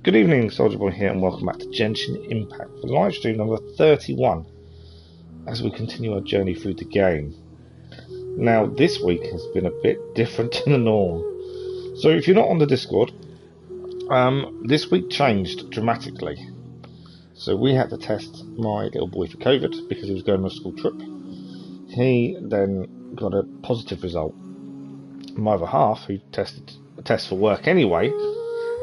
Good evening, Soldier Boy here, and welcome back to Genshin Impact for live stream number 31 as we continue our journey through the game. Now, this week has been a bit different to the norm. So if you're not on the Discord, this week changed dramatically. So we had to test my little boy for COVID because he was going on a school trip. He then got a positive result. My other half, who tested a test for work anyway,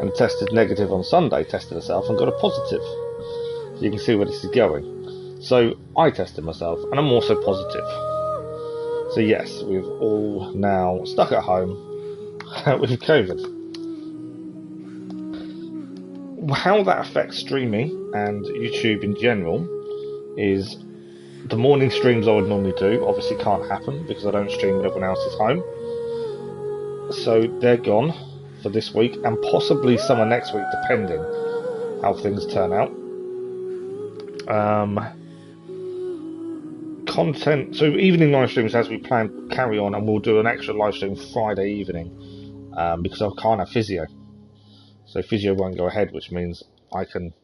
and tested negative on Sunday, tested herself and got a positive. So you can see where this is going. So I tested myself and I'm also positive. So yes, we've all now stuck at home with COVID. How that affects streaming and YouTube in general is the morning streams I would normally do obviously can't happen because I don't stream when everyone else is home. So they're gone for this week and possibly some of next week depending how things turn out. Content, so evening live streams as we plan carry on, and we'll do an extra live stream Friday evening because I can't have physio, so physio won't go ahead, which means I can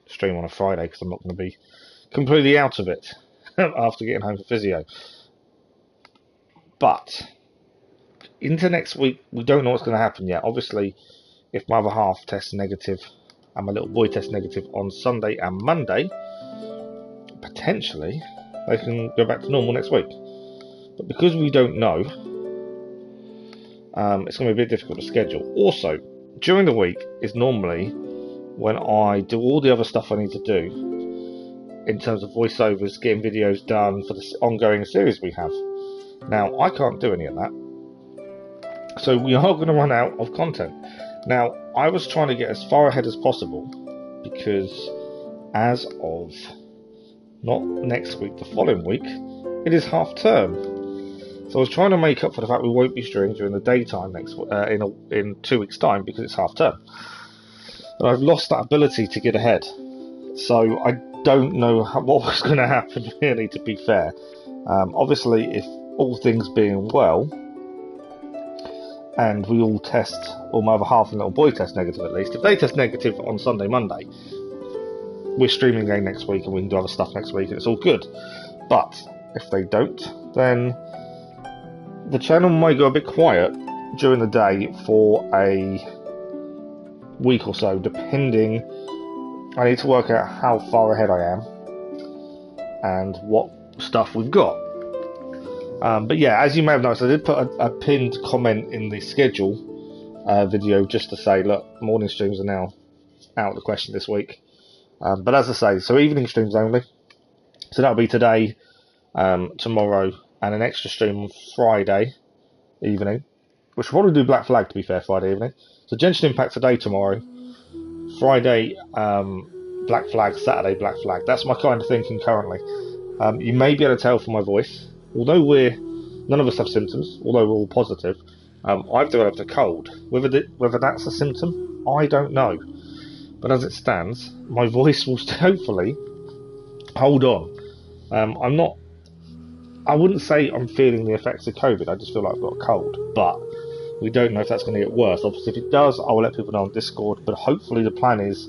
stream on a Friday because I'm not going to be completely out of it after getting home from physio. But into next week, we don't know what's going to happen yet. Obviously, if my other half tests negative and my little boy tests negative on Sunday and Monday, potentially they can go back to normal next week. But because we don't know, it's going to be a bit difficult to schedule. Also, during the week is normally when I do all the other stuff I need to do in terms of voiceovers, getting videos done for the ongoing series we have. Now, I can't do any of that. So we are going to run out of content. Now, I was trying to get as far ahead as possible because as of not next week, the following week, it is half term. So I was trying to make up for the fact we won't be streaming during the daytime next in 2 weeks' time because it's half term. And I've lost that ability to get ahead. So I don't know what was going to happen really, to be fair. Obviously, if all things being well, and we all test, or my other half and little boy test negative at least. If they test negative on Sunday, Monday, we're streaming again next week and we can do other stuff next week and it's all good. But if they don't, then the channel might go a bit quiet during the day for a week or so, depending. I need to work out how far ahead I am and what stuff we've got. But yeah, as you may have noticed, I did put a pinned comment in the schedule video just to say, look, morning streams are now out of the question this week. But as I say, so evening streams only. So that'll be today, tomorrow, and an extra stream on Friday evening. We should probably do Black Flag, to be fair, Friday evening. So Genshin Impact today, tomorrow. Friday, Black Flag, Saturday, Black Flag. That's my kind of thinking currently. You may be able to tell from my voice. Although none of us have symptoms, although we're all positive, I've developed a cold. Whether that's a symptom, I don't know. But as it stands, my voice will hopefully hold on. I wouldn't say I'm feeling the effects of COVID, I just feel like I've got a cold. But we don't know if that's going to get worse. Obviously, if it does, I will let people know on Discord. But hopefully the plan is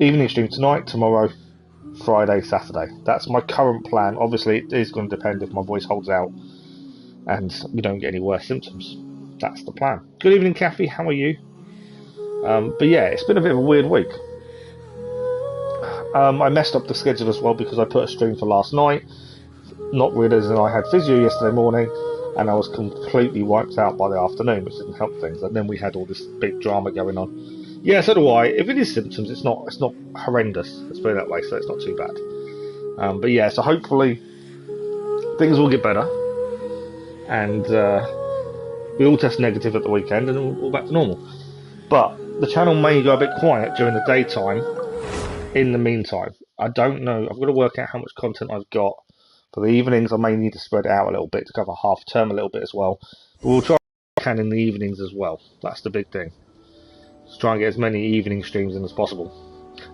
evening stream tonight, tomorrow, Friday, Saturday. That's my current plan. Obviously, it is going to depend if my voice holds out and we don't get any worse symptoms. That's the plan. Good evening, Kathy. How are you? But yeah, it's been a bit of a weird week. I messed up the schedule as well because I put a stream for last night, not realising I had physio yesterday morning, and I was completely wiped out by the afternoon, which didn't help things. And then we had all this big drama going on. Yeah, so do I. If it is symptoms, it's not horrendous. Let's put it that way, so it's not too bad. But yeah, so hopefully things will get better, and we all test negative at the weekend, and then we're all back to normal. But the channel may go a bit quiet during the daytime. In the meantime, I don't know. I've got to work out how much content I've got for the evenings. I may need to spread it out a little bit to cover half term a little bit as well. But we'll try what we can in the evenings as well. That's the big thing. Let's try and get as many evening streams in as possible.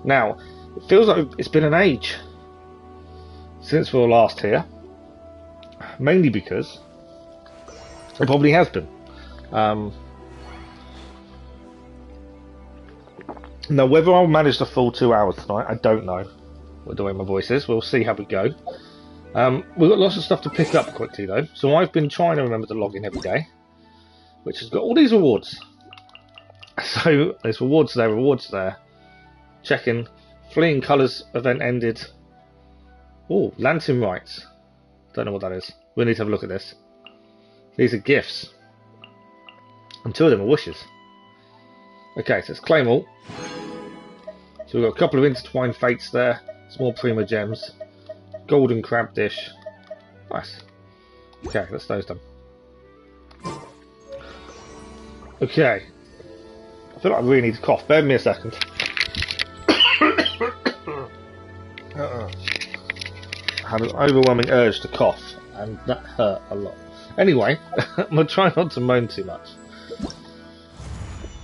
Now, it feels like it's been an age since we were last here. Mainly because it probably has been. Now, whether I'll manage the full 2 hours tonight, I don't know. With the way my voice is, we'll see how we go. We've got lots of stuff to pick up quickly though, so I've been trying to remember to log in every day, which has got all these rewards. So there's rewards there, rewards there. Checking. Fleeing Colours event ended. Oh, Lantern Rights. Don't know what that is. We need to have a look at this. These are gifts. And 2 of them are wishes. Okay, so let's claim all. So we've got a couple of intertwined fates there. Small prima gems. Golden crab dish. Nice. Okay, that's those done. Okay. I feel like I really need to cough. Bear with me a second. I had an overwhelming urge to cough, and that hurt a lot. Anyway, I'm going to try not to moan too much.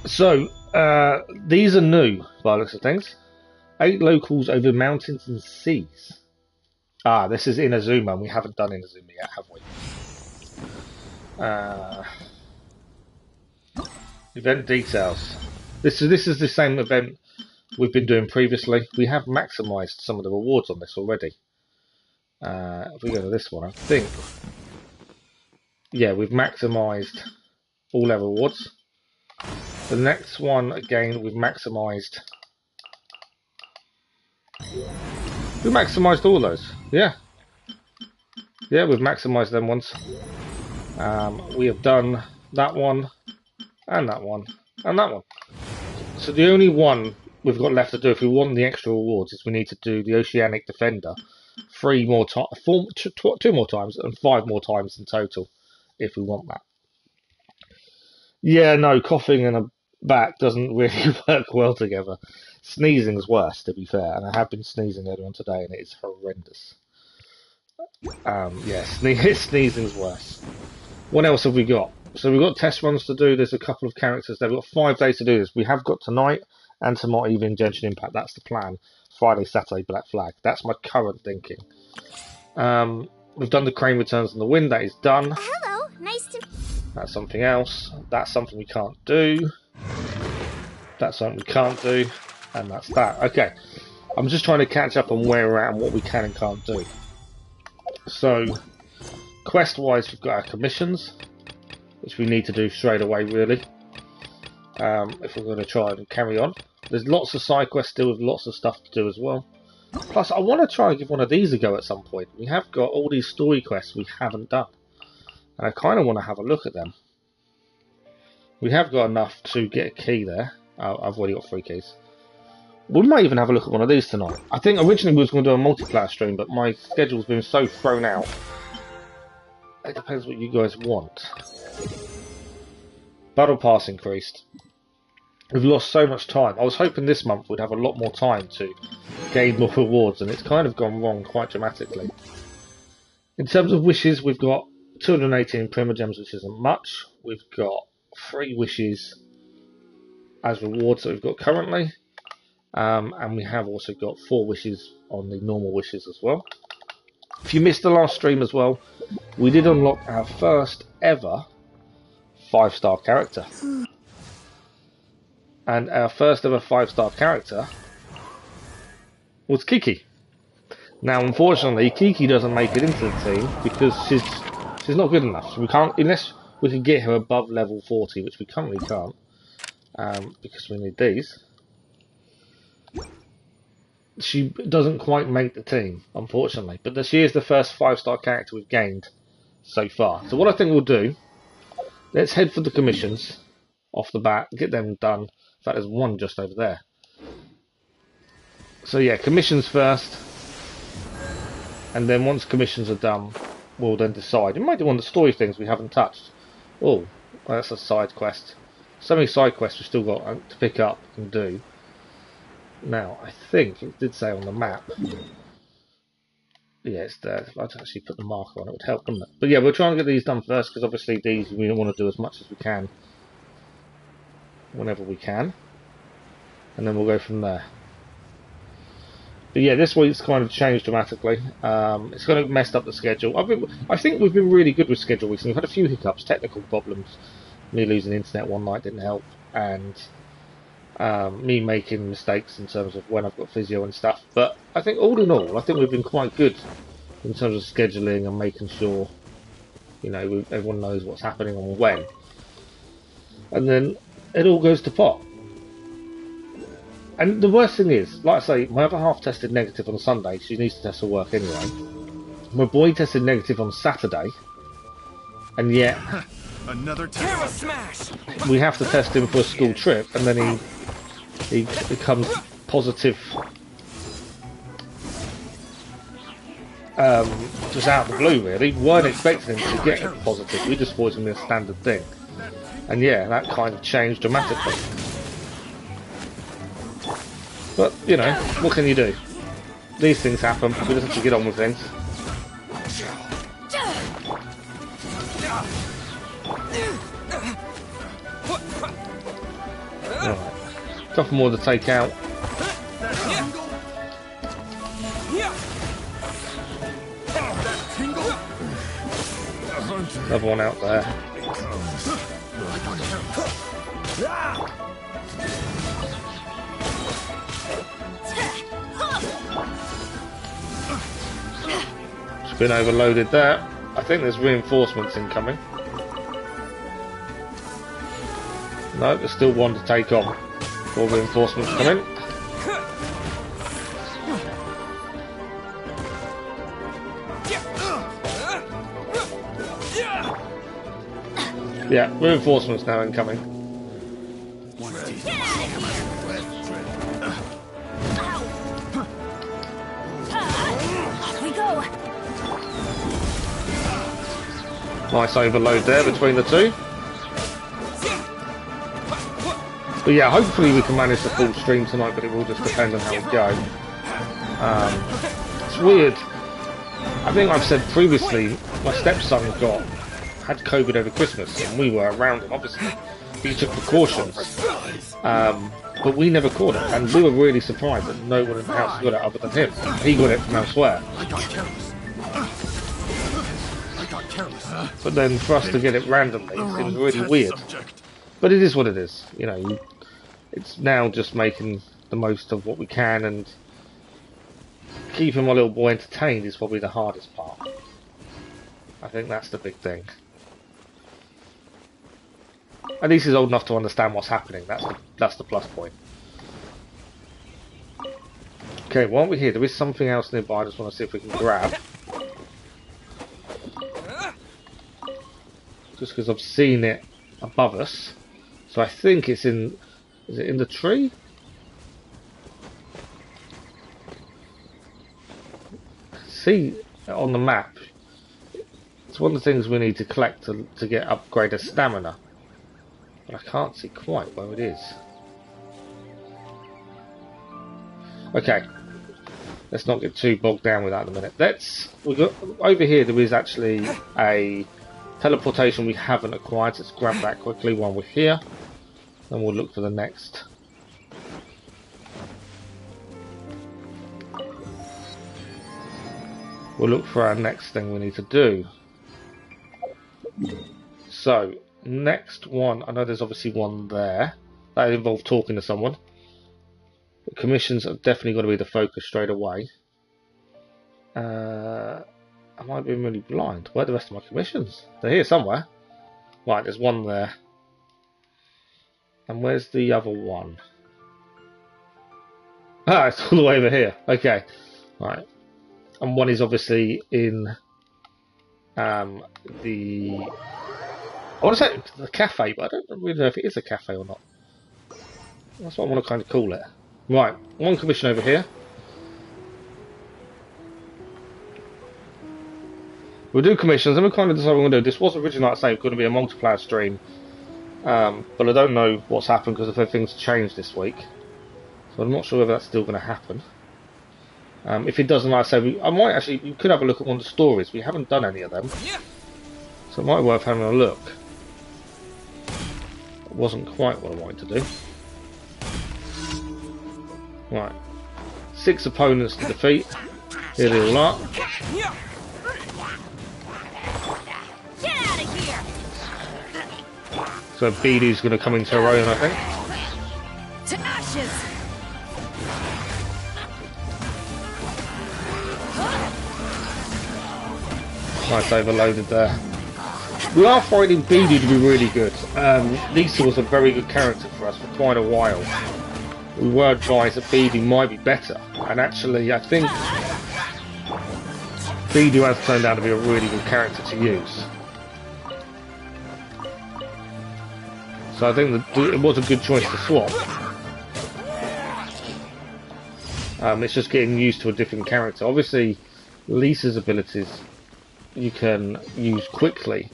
So, these are new, by the looks of things. 8 locals over mountains and seas. Ah, this is Inazuma, and we haven't done Inazuma yet, have we? Event details. This is the same event we've been doing previously. We have maximised some of the rewards on this already. If we go to this one, I think... Yeah, we've maximised all our rewards. The next one, again, we've maximised... We maximised all those, yeah. Yeah, we've maximised them once. We have done that one, and that one, and that one. So the only one we've got left to do if we want the extra rewards is we need to do the Oceanic Defender 2 more times and 5 more times in total if we want that. Yeah, no, coughing and a back doesn't really work well together. Sneezing's worse, to be fair, and I have been sneezing earlier on today and it is horrendous. Yeah, sneezing's worse. What else have we got? So we've got test runs to do. There's a couple of characters there. We've got 5 days to do this. We have got tonight and tomorrow evening Genshin Impact. That's the plan. Friday, Saturday, Black Flag. That's my current thinking. We've done the Crane Returns in the Wind. That is done. Hello, nice to... That's something else. That's something we can't do. That's something we can't do. And that's that. Okay. I'm just trying to catch up on where we're at and what we can and can't do. So, quest-wise, we've got our commissions, which we need to do straight away, really. If we're going to try and carry on. There's lots of side quests still with lots of stuff to do as well. Plus, I want to try and give one of these a go at some point. We have got all these story quests we haven't done. And I kind of want to have a look at them. We have got enough to get a key there. I've already got 3 keys. We might even have a look at one of these tonight. I think originally we was going to do a multiplayer stream, but my schedule's been so thrown out. It depends what you guys want. Battle Pass increased. We've lost so much time. I was hoping this month we'd have a lot more time to gain more rewards, and it's kind of gone wrong quite dramatically. In terms of wishes, we've got 218 Primogems, which isn't much. We've got 3 wishes as rewards that we've got currently. And we have also got 4 wishes on the normal wishes as well. If you missed the last stream as well, we did unlock our first ever 5-star character. And our first ever 5-star character was Kiki. Now, unfortunately, Kiki doesn't make it into the team because she's not good enough. So we can't, unless we can get her above level 40, which we currently can't, because we need these. She doesn't quite make the team, unfortunately. But she is the first 5-star character we've gained so far. So what I think we'll do, let's head for the commissions off the bat, get them done. In fact, there's one just over there. So yeah, commissions first. And then once commissions are done, we'll then decide. We might do one of the story things we haven't touched. Oh, that's a side quest. So many side quests we've still got to pick up and do. Now, I think it did say on the map. Yeah, it's there. If I'd actually put the marker on, it would help, wouldn't it? But yeah, we're trying to get these done first, because obviously these we want to do as much as we can. Whenever we can. And then we'll go from there. But yeah, this week's kind of changed dramatically. It's kind of messed up the schedule. I think we've been really good with schedule recently. We've had a few hiccups, technical problems. Me losing internet one night didn't help. And me making mistakes in terms of when I've got physio and stuff. But I think all in all, I think we've been quite good in terms of scheduling and making sure, you know, everyone knows what's happening and when. And then it all goes to pot. And the worst thing is, like I say, my other half tested negative on Sunday. She needs to test for work anyway. My boy tested negative on Saturday, and yet another camera smash. We have to test him for a school trip, and then he becomes positive just out of the blue. Really, we weren't expecting him to get positive. We just thought it was going to be a standard thing, and yeah, that kind of changed dramatically. But you know, what can you do? These things happen. We just have to get on with things. Alright. Couple more to take out. Another one out there. It's been overloaded there. I think there's reinforcements incoming. No, there's still one to take on. More reinforcements come in. Yeah, reinforcements now incoming. Nice overload there between the two. But yeah, hopefully we can manage the full stream tonight, but it will just depend on how we go. It's weird. I think I've said previously, my stepson had COVID over Christmas, and we were around him, obviously. He took precautions. But we never caught it, and we were really surprised that no one in the house got it other than him. He got it from elsewhere. But then for us to get it randomly seems really weird. But it is what it is, you know. It's now just making the most of what we can, and keeping my little boy entertained is probably the hardest part. I think that's the big thing. At least he's old enough to understand what's happening. That's the plus point. Okay, while we're here, there is something else nearby I just want to see if we can grab. Just because I've seen it above us. So I think it's in... Is it in the tree? See on the map. It's one of the things we need to collect to get upgraded stamina. But I can't see quite where it is. Okay. Let's not get too bogged down with that in a minute. We've got over here there is actually a teleportation we haven't acquired, so let's grab that quickly while we're here. Then we'll look for the next. We'll look for our next thing we need to do. So, next one, I know there's obviously one there. That involved talking to someone. The commissions are definitely going to be the focus straight away. I might be really blind. Where are the rest of my commissions? They're here somewhere. Right, there's one there. And where's the other one? Ah, it's all the way over here. Okay. Right. And one is obviously in I want to say the cafe, but I don't really know if it is a cafe or not. That's what I want to kind of call it. Right. One commission over here. We'll do commissions, and we'll kind of decide what we're going to do. This was originally, like I say, going to be a multiplayer stream. But I don't know what's happened because of everything's changed this week, so I'm not sure whether that's still going to happen. If it doesn't, like I say, we could have a look at one of the stories. We haven't done any of them, so it might be worth having a look. It wasn't quite what I wanted to do. Right, 6 opponents to defeat. Here they all are. So BD's going to come into her own, I think. Nice overloaded there. We are finding Beedoo to be really good. Lisa was a very good character for us for quite a while. We were advised that Beedoo might be better, and actually I think Beedoo has turned out to be a really good character to use. So I think that it was a good choice to swap. It's just getting used to a different character. Obviously, Lisa's abilities you can use quickly,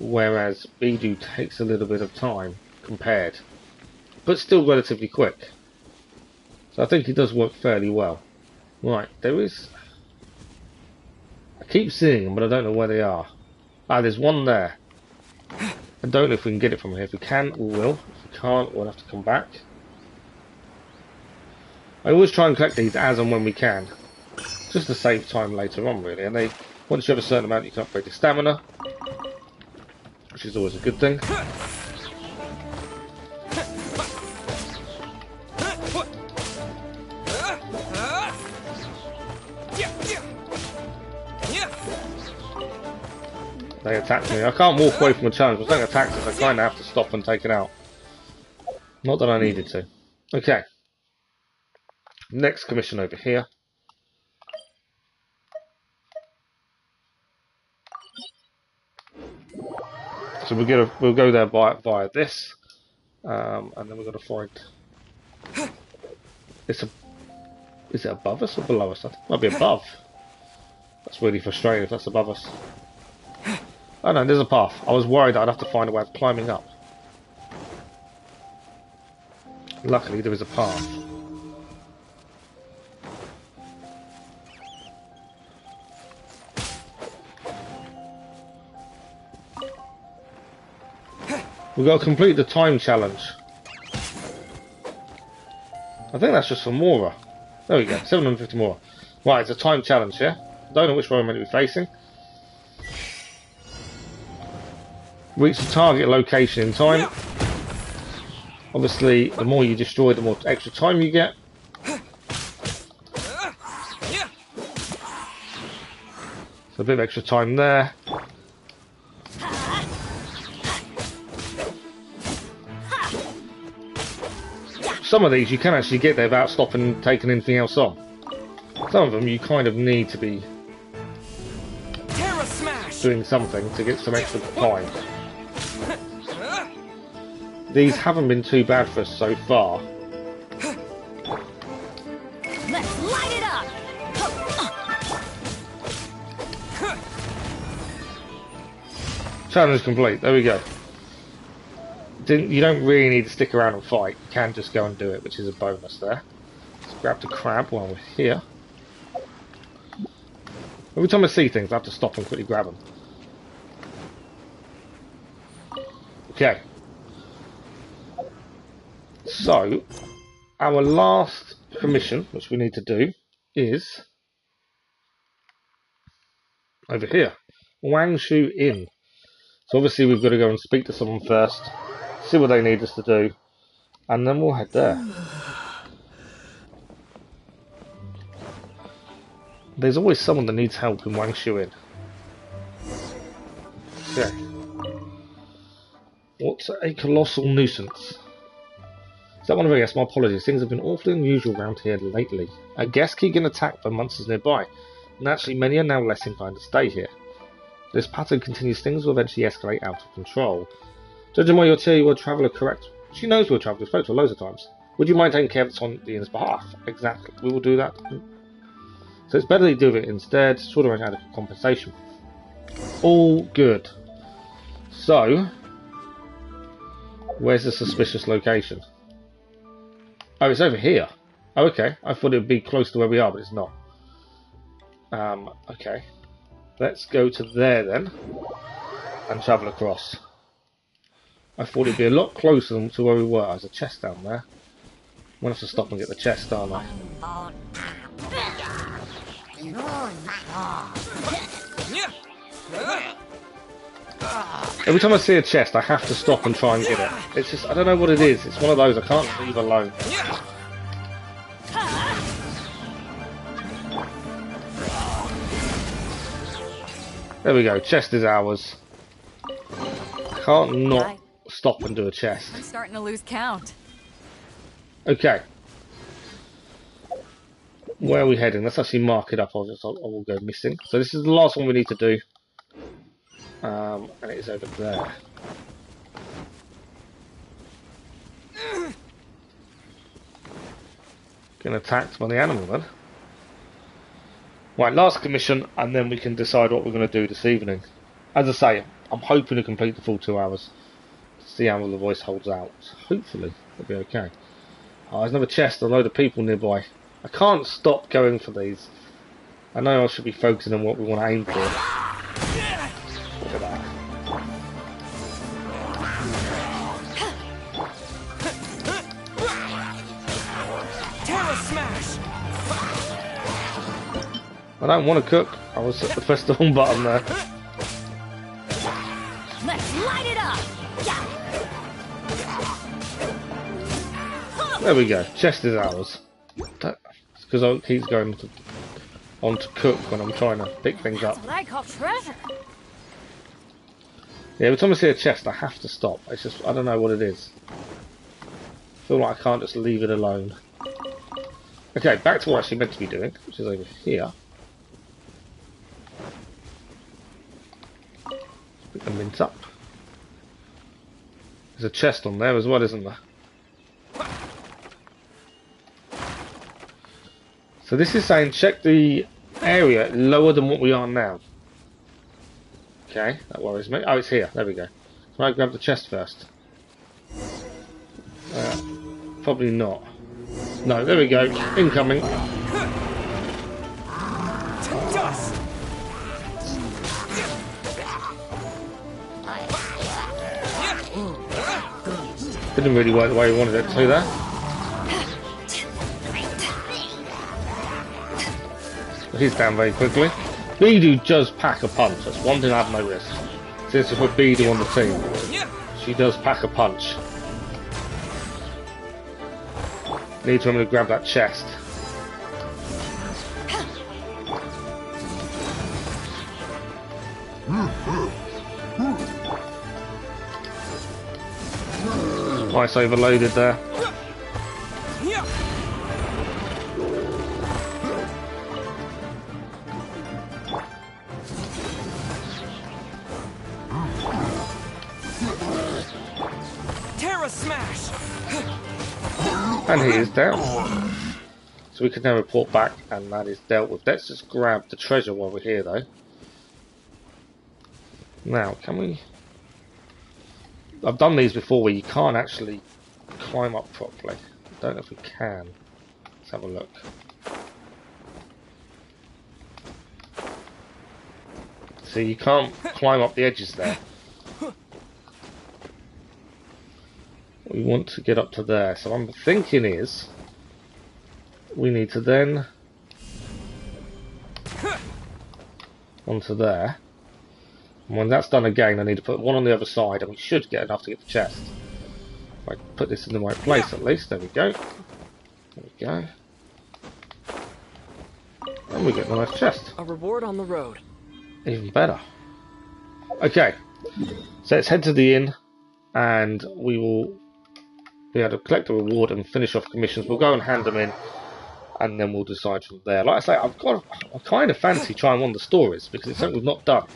whereas Beedoo takes a little bit of time compared, but still relatively quick. So I think it does work fairly well. Right, there is... I keep seeing them, but I don't know where they are. Ah, there's one there. I don't know if we can get it from here. If we can, we will. If we can't, we'll have to come back. I always try and collect these as and when we can, just to save time later on, really. And they, once you have a certain amount, you can upgrade your stamina, which is always a good thing. They attacked me. I can't walk away from a challenge. If they attack us, I kind of have to stop and take it out. Not that I needed to. Okay. Next commission over here. So we'll go there via this, and then we're going to find. Is it above us or below us? It might be above. That's really frustrating if that's above us. Oh no, there's a path. I was worried I'd have to find a way of climbing up. Luckily, there is a path. We've got to complete the time challenge. I think that's just for Mora. There we go, 750 Mora. Right, it's a time challenge here. Don't know which one I'm meant to be facing. Reach the target location in time. Obviously, the more you destroy, the more extra time you get. So a bit of extra time there. Some of these you can actually get there without stopping and taking anything else on. Some of them you kind of need to be doing something to get some extra time. These haven't been too bad for us so far. Let's light it up. Challenge complete. There we go. You don't really need to stick around and fight. You can just go and do it, which is a bonus there. Let's grab the crab while we're here. Every time I see things, I have to stop and quickly grab them. Okay. So, our last commission, which we need to do, is over here. Wangshu Inn. So obviously we've got to go and speak to someone first, see what they need us to do, and then we'll head there. There's always someone that needs help in Wangshu Inn. Okay. What's a colossal nuisance? Is that one of our guests? My apologies. Things have been awfully unusual around here lately. A guest keep getting attacked by monsters nearby. Naturally, many are now less inclined to stay here. This pattern continues, things will eventually escalate out of control. Judging by your tier, you are a traveller, correct? She knows we're a traveller, we've spoken to her loads of times. Would you mind taking care of this on the inn's behalf? Exactly, we will do that. So it's better that you do it instead, sort of an adequate compensation. All good. So, where's the suspicious location? Oh, it's over here. Oh, okay. I thought it would be close to where we are, but it's not. Okay. Let's go to there then, and travel across. I thought it'd be a lot closer than to where we were. There's a chest down there. I'm gonna have to stop and get the chest, aren't I? Every time I see a chest, I have to stop and try and get it. It's just, I don't know what it is. It's one of those I can't leave alone. There we go. Chest is ours. Can't not stop and do a chest. I'm starting to lose count. Okay. Where are we heading? Let's actually mark it up. I will go missing. So this is the last one we need to do. And it is over there. Getting attacked by the animal then. Right, last commission, and then we can decide what we're going to do this evening. As I say, I'm hoping to complete the full 2 hours. See how the voice holds out. Hopefully, it'll be okay. Oh, there's another chest, a load of people nearby. I can't stop going for these. I know I should be focusing on what we want to aim for. Look at that. Terra smash. I don't want to cook. I was at the press the wrong button there. Let's light it up. There we go. Chest is ours. It's because I keep going on to cook when I'm trying to pick things up. That's what I call treasure. Yeah, every time I see a chest, I have to stop. It's just, I don't know what it is. I feel like I can't just leave it alone. Okay, back to what I'm actually meant to be doing, which is over here. Pick the mint up. There's a chest on there as well, isn't there? So this is saying check the area lower than what we are now. Okay, that worries me. Oh, it's here. There we go. Can I grab the chest first? Probably not. No, there we go. Incoming. Dust. Didn't really work the way we wanted it to there. He's down very quickly. Beedoo does pack a punch. That's one thing I've noticed. Since we put Beedoo on the team, she does pack a punch. Need to remember to grab that chest. Nice overloaded there. And he is down. So we can now report back, and that is dealt with. Let's just grab the treasure while we're here, though. Now, can we... I've done these before where you can't actually climb up properly. I don't know if we can. Let's have a look. See, you can't climb up the edges there. We want to get up to there, so I'm thinking is we need to then onto there, and when that's done again I need to put one on the other side, and we should get enough to get the chest. If I put this in the right place at least. There we go. There we go. And we get the nice chest. A reward on the road. Even better. Okay, so let's head to the inn, and we will be able to collect a reward and finish off commissions. We'll go and hand them in, and then we'll decide from there. Like I say, I kind of fancy trying one of the stories, because it's something we've not done.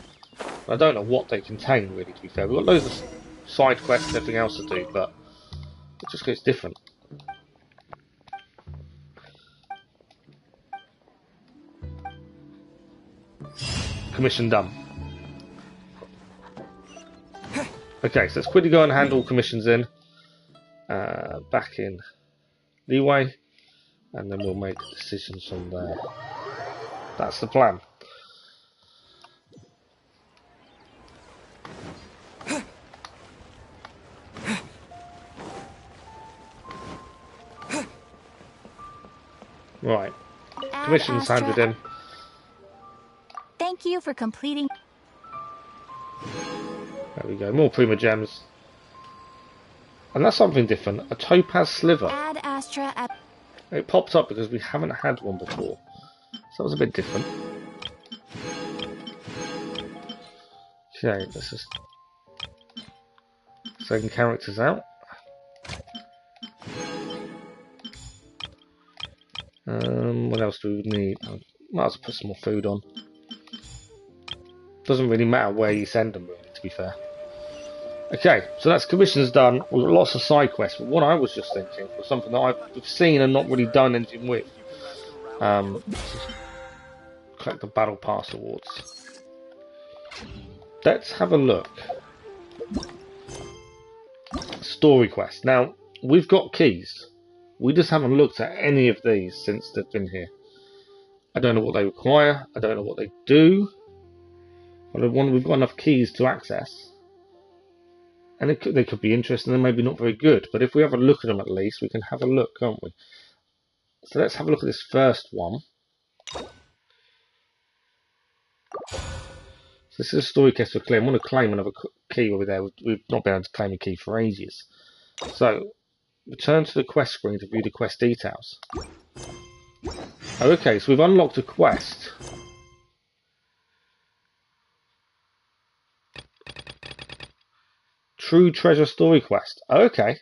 I don't know what they contain, really, to be fair. We've got loads of side quests and everything else to do, but it just gets different. Commission done. Okay, so let's quickly go and hand all commissions in. Back in leeway, and then we'll make decisions from there. That's the plan. Right, commissions handed in. Thank you for completing. There we go, more Prima Gems. And that's something different, a topaz sliver. Add Astra at... It popped up because we haven't had one before. So that was a bit different. Okay, let's just second characters out. What else do we need? I might as well put some more food on. Doesn't really matter where you send them, really, to be fair. Okay, so that's commissions done. We've got lots of side quests, but what I was just thinking was something that I've seen and not really done anything with. Collect the Battle Pass awards. Let's have a look. Story quest. Now, we've got keys. We just haven't looked at any of these since they've been here. I don't know what they require. I don't know what they do. But we've got enough keys to access. And they could be interesting and maybe not very good. But if we have a look at them at least, we can have a look, can't we? So let's have a look at this first one. So this is a story quest for claim. I want to claim another key over there. We've not been able to claim a key for ages. So, return to the quest screen to view the quest details. Okay, so we've unlocked a quest. True Treasure Story Quest. Okay.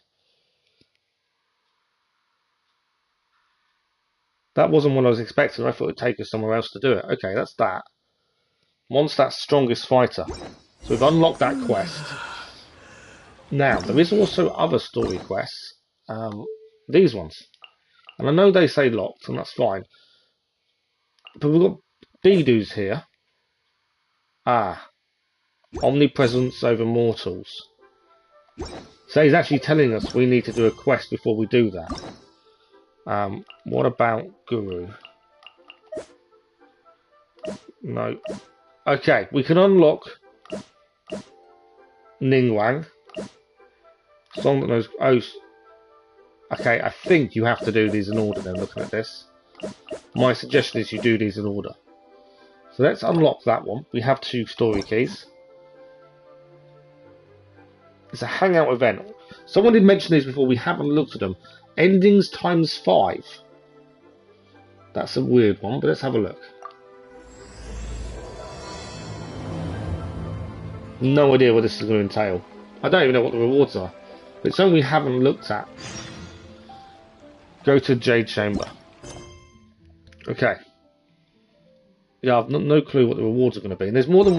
That wasn't what I was expecting. I thought it would take us somewhere else to do it. Okay, that's that. Mondstadt's Strongest Fighter. So we've unlocked that quest. Now, there is also other story quests. These ones. And I know they say locked, and that's fine. But we've got Bidus here. Omnipresence over mortals. So he's actually telling us we need to do a quest before we do that. What about Guru? No. Okay, we can unlock Ningguang. Song that knows. Oh, okay, I think you have to do these in order then, looking at this. My suggestion is you do these in order. So let's unlock that one. We have 2 story keys. It's a Hangout event. Someone did mention these before, we haven't looked at them. Endings times 5. That's a weird one, but let's have a look. No idea what this is going to entail. I don't even know what the rewards are. But it's something we haven't looked at. Go to Jade Chamber. Okay. Yeah, I've no clue what the rewards are going to be. And there's more than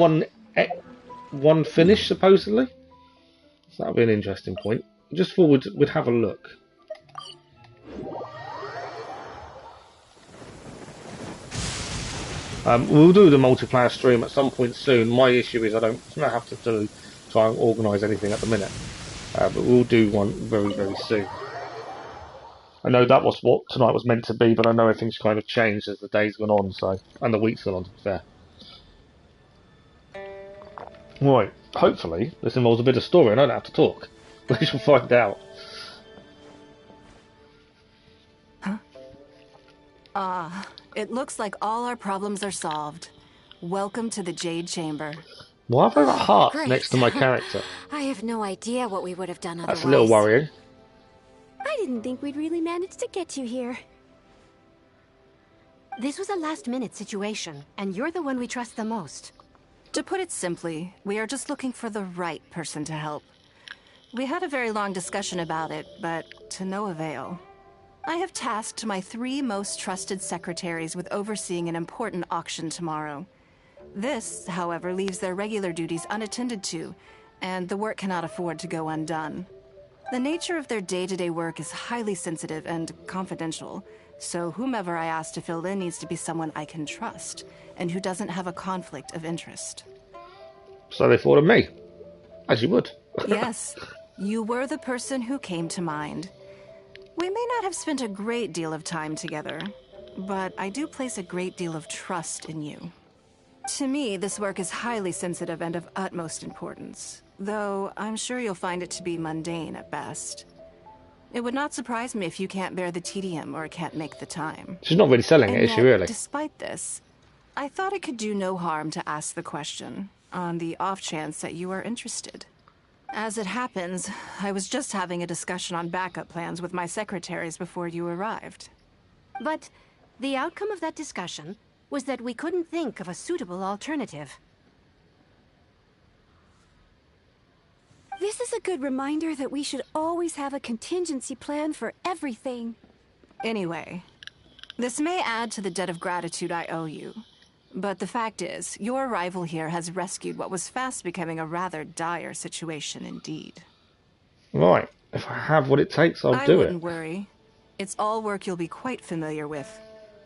one finish, supposedly. So that'll be an interesting point. Just thought we'd have a look. We'll do the multiplayer stream at some point soon. My issue is I don't have to try and organise anything at the minute. But we'll do one very, very soon. I know that was what tonight was meant to be, but I know everything's kind of changed as the day's gone on, so and the week's gone on, to be fair. Right, hopefully this involves a bit of story and I don't have to talk. We shall find out. Huh? It looks like all our problems are solved. Welcome to the Jade Chamber. Why have I got a heart Great. next to my character? I have no idea what we would have done otherwise. That's a little worrying. I didn't think we'd really manage to get you here. This was a last-minute situation, and you're the one we trust the most. To put it simply, we are just looking for the right person to help. We had a very long discussion about it, but to no avail. I have tasked my 3 most trusted secretaries with overseeing an important auction tomorrow. This, however, leaves their regular duties unattended to, and the work cannot afford to go undone. The nature of their day-to-day work is highly sensitive and confidential, so whomever I ask to fill in needs to be someone I can trust, and who doesn't have a conflict of interest. So they thought of me. As you would. Yes, you were the person who came to mind. We may not have spent a great deal of time together, but I do place a great deal of trust in you. To me, this work is highly sensitive and of utmost importance, though I'm sure you'll find it to be mundane at best. It would not surprise me if you can't bear the tedium or can't make the time. She's not really selling it, And is she yet, really? Despite this, I thought it could do no harm to ask the question, on the off chance that you are interested. As it happens, I was just having a discussion on backup plans with my secretaries before you arrived. But the outcome of that discussion was that we couldn't think of a suitable alternative. This is a good reminder that we should always have a contingency plan for everything. Anyway, this may add to the debt of gratitude I owe you. But the fact is, your arrival here has rescued what was fast becoming a rather dire situation indeed. Right. If I have what it takes, I'll do it. I wouldn't worry. It's all work you'll be quite familiar with.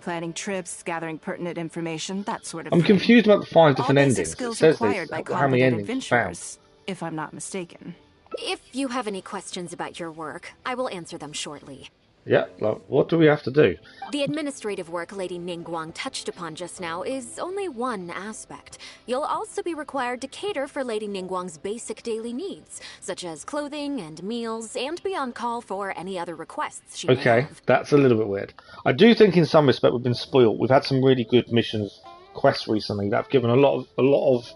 Planning trips, gathering pertinent information, that sort of thing. I'm confused about the 5 different all endings. basic skills It says acquired by how many competent endings you found. adventurers, if I'm not mistaken. If you have any questions about your work, I will answer them shortly. Yeah, like, what do we have to do? The administrative work Lady Ningguang touched upon just now is only one aspect. You'll also be required to cater for Lady Ningguang's basic daily needs, such as clothing and meals, and be on call for any other requests she may Okay, have. that's a little bit weird. I do think in some respect we've been spoiled. We've had some really good missions, quests recently that have given a lot of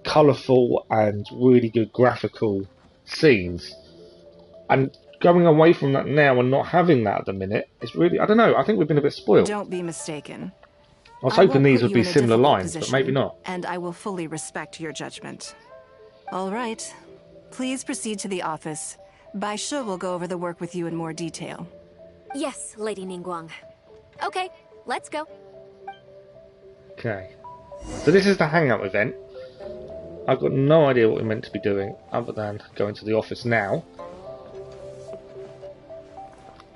colourful and really good graphical scenes. And going away from that now and not having that at the minute is really, I don't know, I think we've been a bit spoiled. Don't be mistaken. I was hoping won't these put would you be in a similar difficult lines, but position, maybe not. And I will fully respect your judgment. All right. Please proceed to the office. Bai Shi will go over the work with you in more detail. Yes, Lady Ningguang. Okay, let's go. Okay. So this is the Hangout event. I've got no idea what we're meant to be doing other than going to the office now.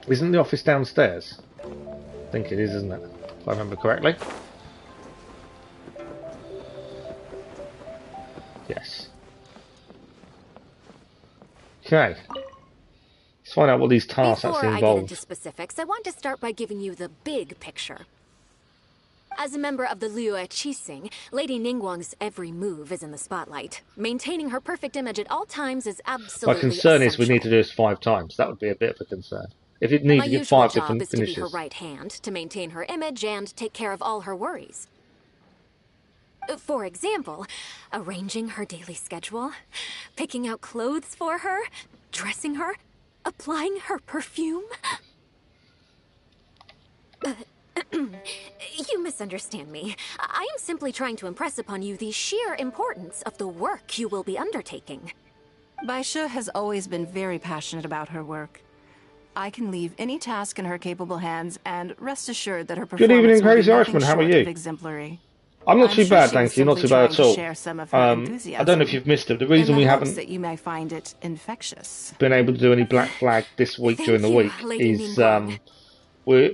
Isn't the office downstairs? I think it is, isn't it? If I remember correctly. Yes. Okay. Let's find out what these tasks Before actually I get involve. into specifics, I want to start by giving you the big picture. As a member of the Liyue Qixing, Lady Ningguang's every move is in the spotlight. Maintaining her perfect image at all times is absolutely My concern is we essential. need to do this 5 times. That would be a bit of a concern. If it needs My to get usual 5 job different is to be her finishes. right hand, to maintain her image and take care of all her worries. For example, arranging her daily schedule, picking out clothes for her, dressing her, applying her perfume. You misunderstand me. I am simply trying to impress upon you the sheer importance of the work you will be undertaking. Bai Shi has always been very passionate about her work. I can leave any task in her capable hands, and rest assured that her Good performance evening, will be Crazy nothing Irishman. How are short you? of exemplary. I'm not I'm too sure bad, she thank was you. Not simply too bad trying at to all. share some of her I don't enthusiasm, know if you've missed it. The in reason the we hopes haven't that you may find it infectious. been able to do any Black Flag this week Thank during the you, week Lady is Ningguang.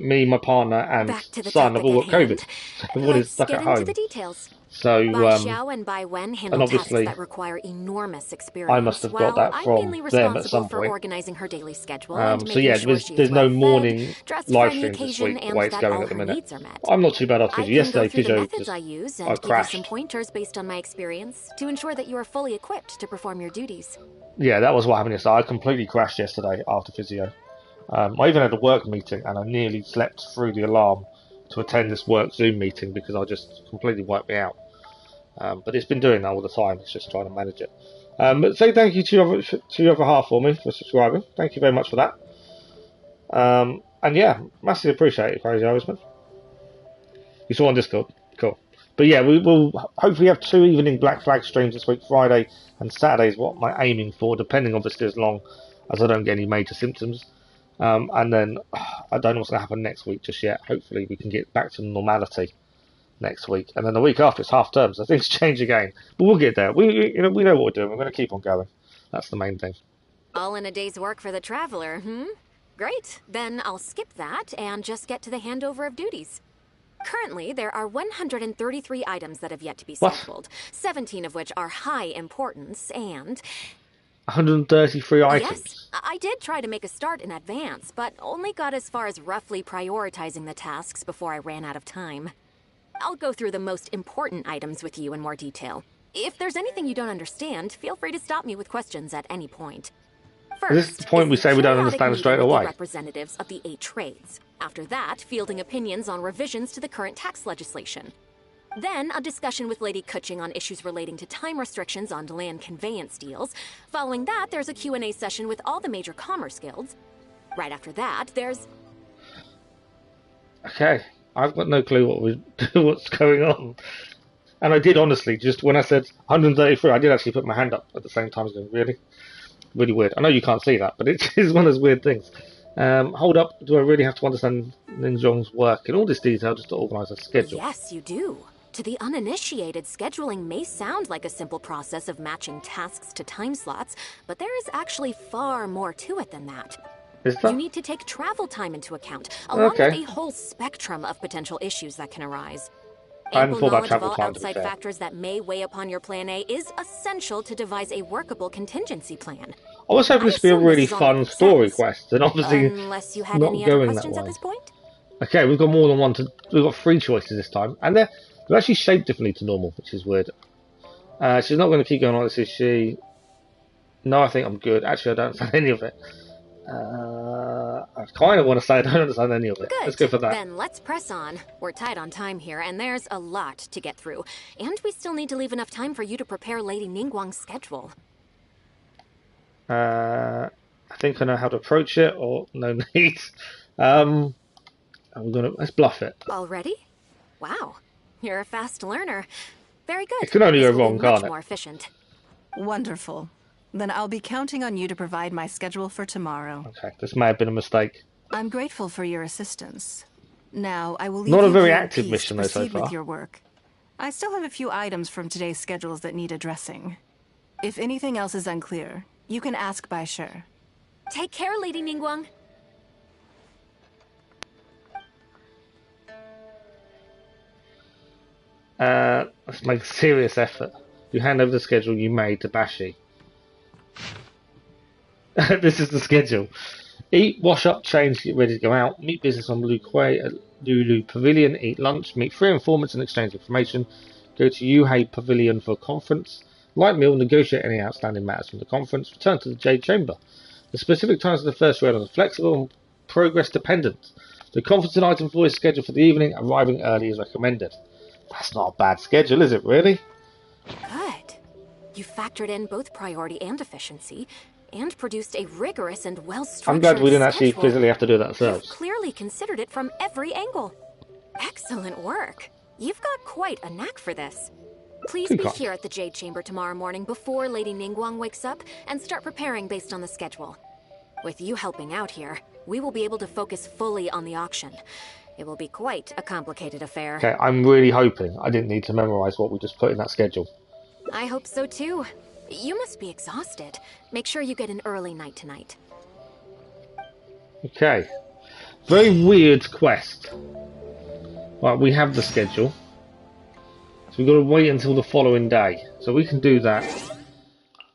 me, my partner, and Back to the son have topic all at got COVID. hand. Everyone is Let's stuck get at into home. the details. So, Bai Xiao and Bai Wen handle tasks obviously, that require enormous experience. I must have got while that I'm from mainly them at responsible some for point. organizing her daily schedule So and making yeah, sure she there's is no well morning fed, dressed live for any streams this occasion, week the and way it's that going all at the her minute. needs are met. I'm not too bad off I physio. can go Yesterday, through the physio methods just I use I and give you crashed. some pointers based on my experience to ensure that you are fully equipped to perform your duties. Yeah, that was what happened yesterday. I completely crashed yesterday after physio. I even had a work meeting and I nearly slept through the alarm to attend this work Zoom meeting because I just completely wiped me out. But it's been doing that all the time. It's just trying to manage it. But say thank you to your other half for me for subscribing. Thank you very much for that. And yeah, massively appreciate it, Crazy Irishman. You saw on Discord. Cool. But yeah, we will hopefully have 2 evening Black Flag streams this week. Friday and Saturday is what I'm aiming for, depending obviously as long as I don't get any major symptoms. And then I don't know what's going to happen next week just yet. Hopefully we can get back to normality next week. And then the week after it's half term, so things change again. But we'll get there. We know what we're doing. We're going to keep on going. That's the main thing. All in a day's work for the traveler, Great. Then I'll skip that and just get to the handover of duties. Currently, there are 133 items that have yet to be What? sampled, 17 of which are high importance, and 133 items. yes, I did try to make a start in advance, but only got as far as roughly prioritizing the tasks before I ran out of time. I'll go through the most important items with you in more detail. If there's anything you don't understand, feel free to stop me with questions at any point. First, Is this the point we say we don't periodic understand straight meeting with the away? representatives of the 8 trades. After that, fielding opinions on revisions to the current tax legislation. Then, a discussion with Lady Kuching on issues relating to time restrictions on land conveyance deals. Following that, there's a Q&A session with all the major commerce guilds. Right after that, there's... Okay, I've got no clue what's going on. And I did honestly, just when I said 133, I did actually put my hand up at the same time as going, really? really weird. I know you can't see that, but it is one of those weird things. Hold up, do I really have to understand Ninjong's work in all this detail just to organise a schedule? Yes, you do. To the uninitiated, scheduling may sound like a simple process of matching tasks to time slots, but there is actually far more to it than that. Is that? You need to take travel time into account, along with Okay. a whole spectrum of potential issues that can arise. I hadn't Ample thought about knowledge of travel all time, to be outside fair. factors that may weigh upon your plan A is essential to devise a workable contingency plan. I was hoping I this would be a assume this really is all fun making story sense. quest, and obviously Unless you had not any other going that questions at way. this point? Okay, we've got more than one. We've got 3 choices this time, and they're actually shaped differently to normal, which is weird. She's not going to keep going on this, is she? No, I think I'm good. Actually, I don't understand any of it. I kind of want to say I don't understand any of it. Good. Let's go for that. Then let's press on. We're tight on time here, and there's a lot to get through. And we still need to leave enough time for you to prepare Lady Ningguang's schedule. I think I know how to approach it, or no need. Let's bluff it. Already? Wow. You're a fast learner. Very good. It can only This go will be wrong, can't much it? more efficient. Wonderful. Then I'll be counting on you to provide my schedule for tomorrow. Okay, this may have been a mistake. I'm grateful for your assistance. Now, I will leave Not a you very here in active peace mission, to though, so proceed far. with your work. I still have a few items from today's schedules that need addressing. If anything else is unclear, you can ask Bai Shi. Take care, Lady Ningguang. Let's make a serious effort. You hand over the schedule you made to Bashi. This is the schedule. Eat, wash up, change, get ready to go out. Meet business on Lu Kuei at Lulu Pavilion. Eat lunch. Meet 3 informants and exchange information. Go to Yuhei Pavilion for a conference. Light meal. Negotiate any outstanding matters from the conference. Return to the Jade Chamber. The specific times of the first round are flexible and progress dependent. The conference and item 4 is scheduled for the evening. Arriving early is recommended. That's not a bad schedule, is it, really? Good. You factored in both priority and efficiency, and produced a rigorous and well-structured I'm glad we didn't actually schedule. physically have to do that You've ourselves. clearly considered it from every angle. Excellent work. You've got quite a knack for this. Please be Congrats. here at the Jade Chamber tomorrow morning before Lady Ningguang wakes up and start preparing based on the schedule. With you helping out here, we will be able to focus fully on the auction. It will be quite a complicated affair. Okay, I'm really hoping I didn't need to memorise what we just put in that schedule. I hope so too. You must be exhausted. Make sure you get an early night tonight. Okay. Very weird quest. Right, we have the schedule. So we've got to wait until the following day. So we can do that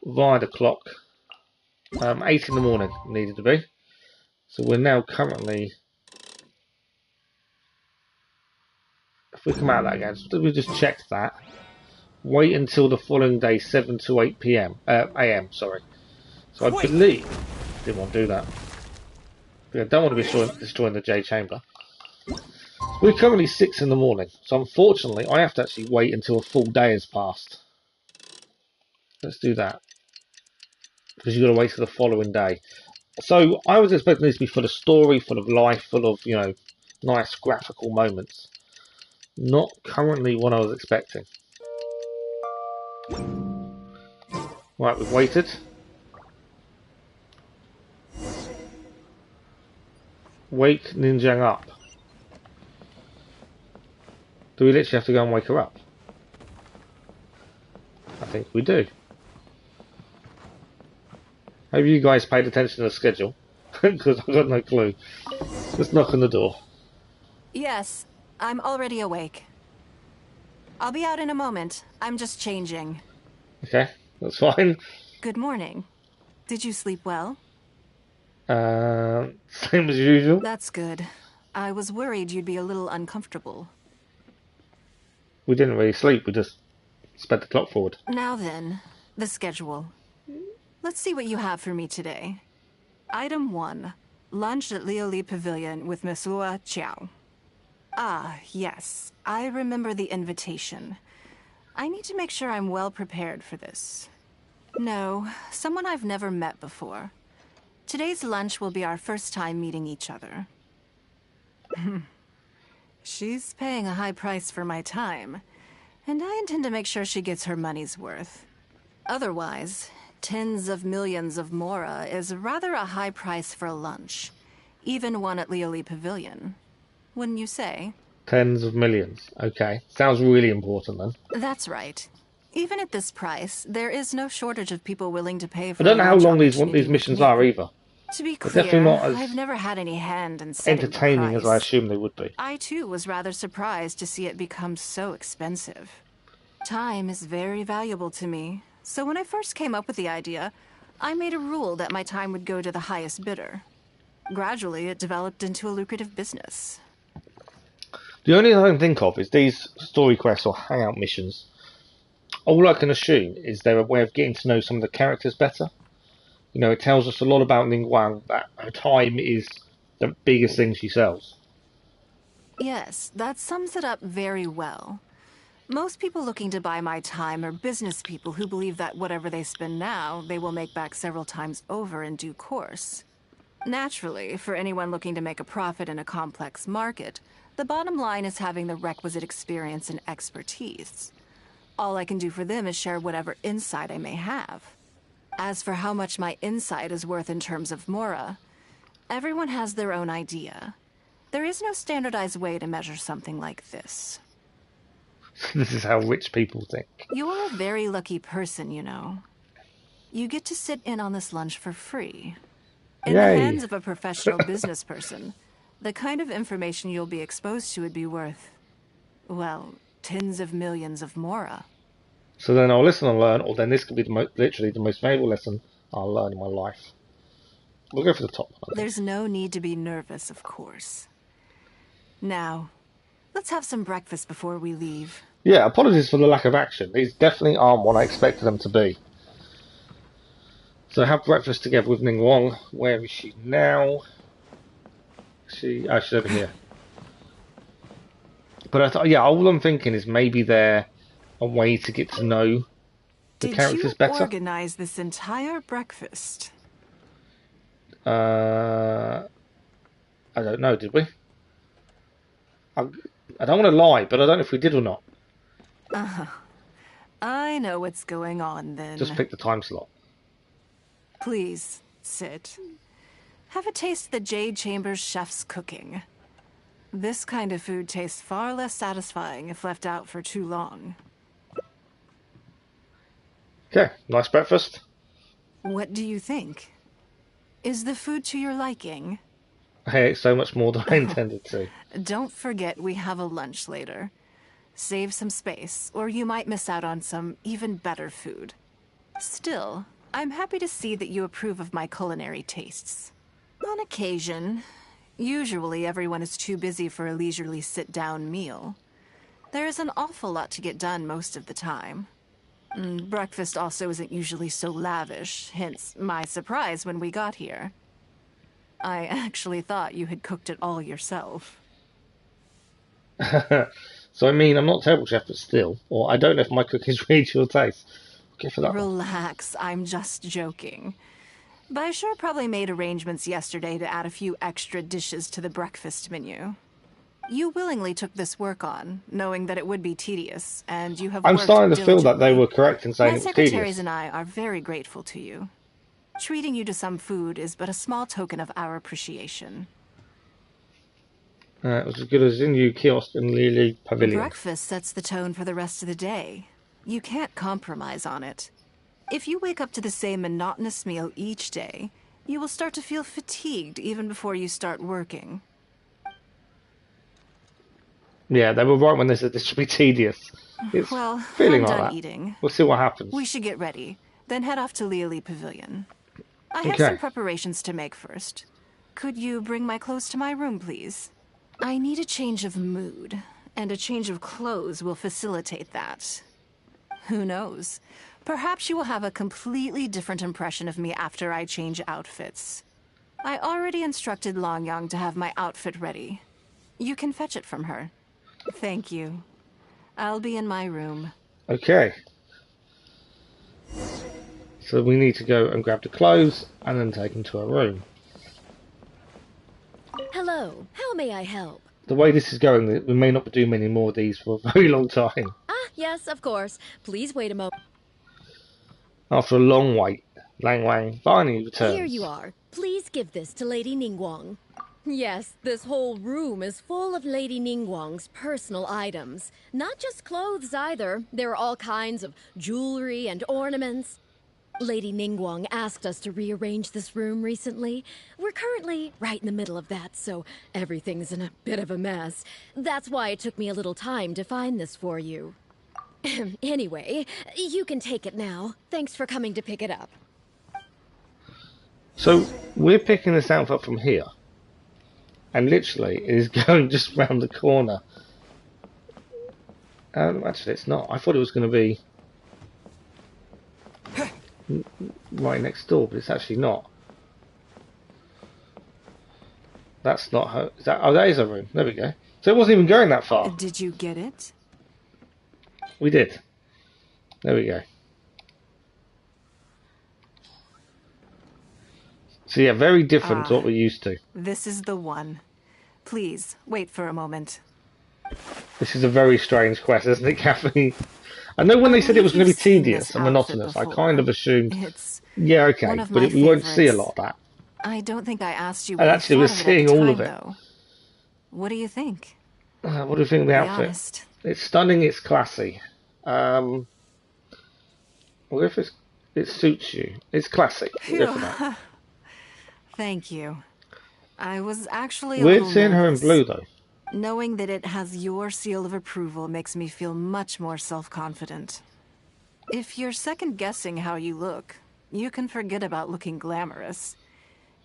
via the clock. 8 in the morning needed to be. So we're now currently... If we come out of that again, so we just check that. Wait until the following day, 7 to 8 p.m. AM, sorry. So I believe... Didn't want to do that. I don't want to be destroying the J Chamber. We're currently 6 in the morning, so unfortunately I have to actually wait until a full day has passed. Let's do that. Because you've got to wait till the following day. So I was expecting this to be full of story, full of life, full of, you know, nice graphical moments. Not currently what I was expecting. Right, we've waited. Wake Ninjang up. Do we literally have to go and wake her up? I think we do. Have you guys paid attention to the schedule? Because I've got no clue. Let's knock on the door. Yes, I'm already awake. I'll be out in a moment. I'm just changing. Okay, that's fine. Good morning. Did you sleep well? Same as usual. That's good. I was worried you'd be a little uncomfortable. We didn't really sleep, we just sped the clock forward. Now then, the schedule. Let's see what you have for me today. Item 1. Lunch at Lioli Pavilion with Miss Lua Chiao. Ah, yes. I remember the invitation. I need to make sure I'm well prepared for this. No, someone I've never met before. Today's lunch will be our first time meeting each other. She's paying a high price for my time, and I intend to make sure she gets her money's worth. Otherwise, Tens of millions of mora is rather a high price for a lunch. Even one at Leoli Pavilion. Wouldn't you say? Tens of millions. Okay. Sounds really important then. That's right. Even at this price, there is no shortage of people willing to pay for I don't know how lunch long these opportunity missions with me. are either. To be They're clear, definitely not as I've never had any hand in setting the entertaining as I price. assumed they would be. I too was rather surprised to see it become so expensive. Time is very valuable to me, so when I first came up with the idea, I made a rule that my time would go to the highest bidder. Gradually, it developed into a lucrative business. The only thing I can think of is these story quests or hangout missions. All I can assume is they're a way of getting to know some of the characters better. You know, it tells us a lot about Ningguang, that her time is the biggest thing she sells. Yes, that sums it up very well. Most people looking to buy my time are business people who believe that whatever they spend now, they will make back several times over in due course. Naturally, for anyone looking to make a profit in a complex market, the bottom line is having the requisite experience and expertise. All I can do for them is share whatever insight I may have. As for how much my insight is worth in terms of mora, everyone has their own idea. There is no standardized way to measure something like this. This is how rich people think. You're a very lucky person, you know. You get to sit in on this lunch for free. In Yay. the hands of a professional business person, the kind of information you'll be exposed to would be worth, well, tens of millions of mora. So then I'll listen and learn, or then this could be literally the most valuable lesson I'll learn in my life. We'll go for the top one. There's no need to be nervous, of course. Now, let's have some breakfast before we leave. Yeah, apologies for the lack of action. These definitely aren't what I expected them to be. So have breakfast together with Ningguang. Where is she now? She's over here. But I thought, yeah, all I'm thinking is maybe they're a way to get to know the characters better. Did you organize this entire breakfast? I don't know, did we? I don't want to lie, but I don't know if we did or not. I know what's going on then. Just pick the time slot. Please, sit. Have a taste of the Jade Chamber's chef's cooking. This kind of food tastes far less satisfying if left out for too long. Okay, nice breakfast. What do you think? Is the food to your liking? I ate so much more than I intended to. Don't forget we have a lunch later. Save some space, or you might miss out on some even better food. Still, I'm happy to see that you approve of my culinary tastes. On occasion, usually everyone is too busy for a leisurely sit-down meal. There is an awful lot to get done most of the time. Breakfast also isn't usually so lavish, hence my surprise when we got here. I actually thought you had cooked it all yourself. So I mean, I'm not a terrible chef, but still. Or I don't know if my cooking's really to your taste. Okay for that one. Relax, I'm just joking. But I sure probably made arrangements yesterday to add a few extra dishes to the breakfast menu. You willingly took this work on, knowing that it would be tedious, and you have I'm worked starting to feel that they diligently. were correct in saying My it was secretaries tedious. and I are very grateful to you. Treating you to some food is but a small token of our appreciation. It was as good as in you kiosk in Lily Pavilion. Breakfast sets the tone for the rest of the day. You can't compromise on it. If you wake up to the same monotonous meal each day, you will start to feel fatigued even before you start working. Yeah, they were right when they said this should be tedious. It's Well, feeling I'm like done that. eating. We'll see what happens. We should get ready, then head off to Leoli Pavilion. I have Okay. some preparations to make first. Could you bring my clothes to my room, please? I need a change of mood, and a change of clothes will facilitate that. Who knows? Perhaps you will have a completely different impression of me after I change outfits. I already instructed Longyang to have my outfit ready. You can fetch it from her. Thank you. I'll be in my room. Okay. So we need to go and grab the clothes and then take them to our room. Hello, how may I help? The way this is going, we may not be doing many more of these for a very long time. Ah, yes, of course. Please wait a moment. After a long wait. Lang Wang finally returns. Here you are. Please give this to Lady Ningguang. Yes, this whole room is full of Lady Ningguang's personal items. Not just clothes either. There are all kinds of jewelry and ornaments. Lady Ningguang asked us to rearrange this room recently. We're currently right in the middle of that, so everything's in a bit of a mess. That's why it took me a little time to find this for you. Anyway, you can take it now. Thanks for coming to pick it up. So, we're picking this outfit from here. And literally, it is going just round the corner. Actually, it's not. I thought it was going to be right next door, but it's actually not. That's not her. Is that? Oh, that is her room. There we go. So it wasn't even going that far. Did you get it? We did. There we go. So yeah, very different to what we're used to. This is the one. Please, wait for a moment. This is a very strange quest, isn't it, Kathy? I know when they said it was going to be tedious and monotonous, I kind of assumed... Yeah, okay, but we won't see a lot of that. I don't think I asked you. And actually, we're seeing all of it. What do you think? What do you think of the outfit? Honest. It's stunning, it's classy. What if it suits you? It's classic. Thank you. I was actually We're seeing her in blue, though. Knowing that it has your seal of approval makes me feel much more self-confident. If you're second-guessing how you look, you can forget about looking glamorous.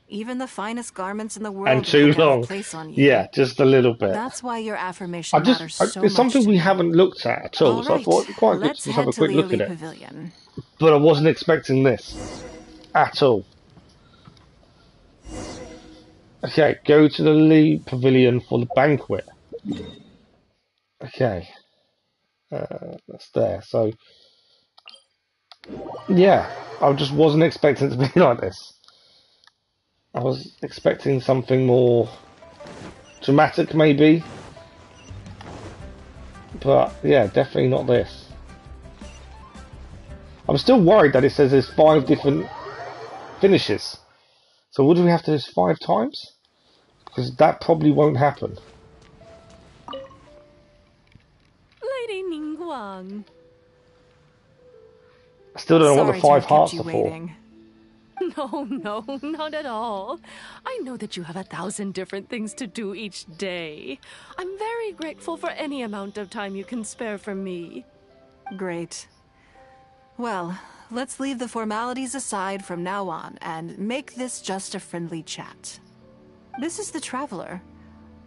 Even the finest garments in the world and too long. Place on you. Yeah, just a little bit. That's why your affirmation matters so much. It's something we haven't looked at all, so I thought it'd be quite good to have a quick look at it. Pavilion. But I wasn't expecting this at all. Okay, go to the Lee Pavilion for the banquet. Okay, that's there. So, yeah, I just wasn't expecting it to be like this. I was expecting something more dramatic, maybe. But, yeah, definitely not this. I'm still worried that it says there's 5 different finishes. So would we have to do this 5 times? Because that probably won't happen. Lady Ningguang. I still don't know what the 5 hearts are for. No, not at all. I know that you have 1,000 different things to do each day. I'm very grateful for any amount of time you can spare for me. Great. Well, let's leave the formalities aside from now on and make this just a friendly chat. This is the Traveler.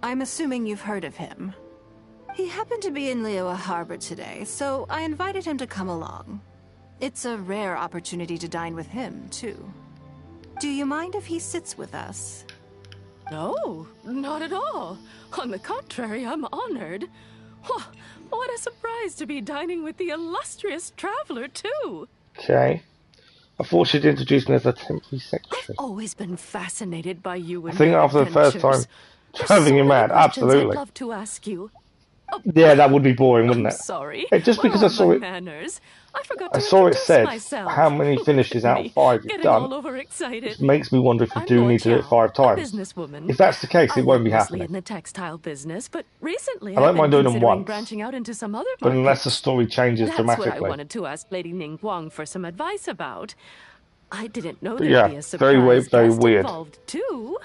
I'm assuming you've heard of him. He happened to be in Liyue Harbor today, so I invited him to come along. It's a rare opportunity to dine with him, too. Do you mind if he sits with us? No, not at all. On the contrary, I'm honored. What a surprise to be dining with the illustrious Traveler, too. Okay. I thought she'd introduce me as a temporary secretary. I've always been fascinated by you and I think after the first time, driving you mad, absolutely. I'd love to ask you. Oh, yeah, that would be boring, wouldn't it? Sorry. Just because I saw it, manners. I saw it said how many finishes out of 5 you've done. It makes me wonder if you do need to do it 5 times. If that's the case, it won't be happening. In the textile business, but recently I don't mind doing them once, branching out into some other but unless the story changes dramatically. That's what I wanted to ask Lady Ningguang for some advice about. I didn't know there'd be a surprise very guest weird. Involved too.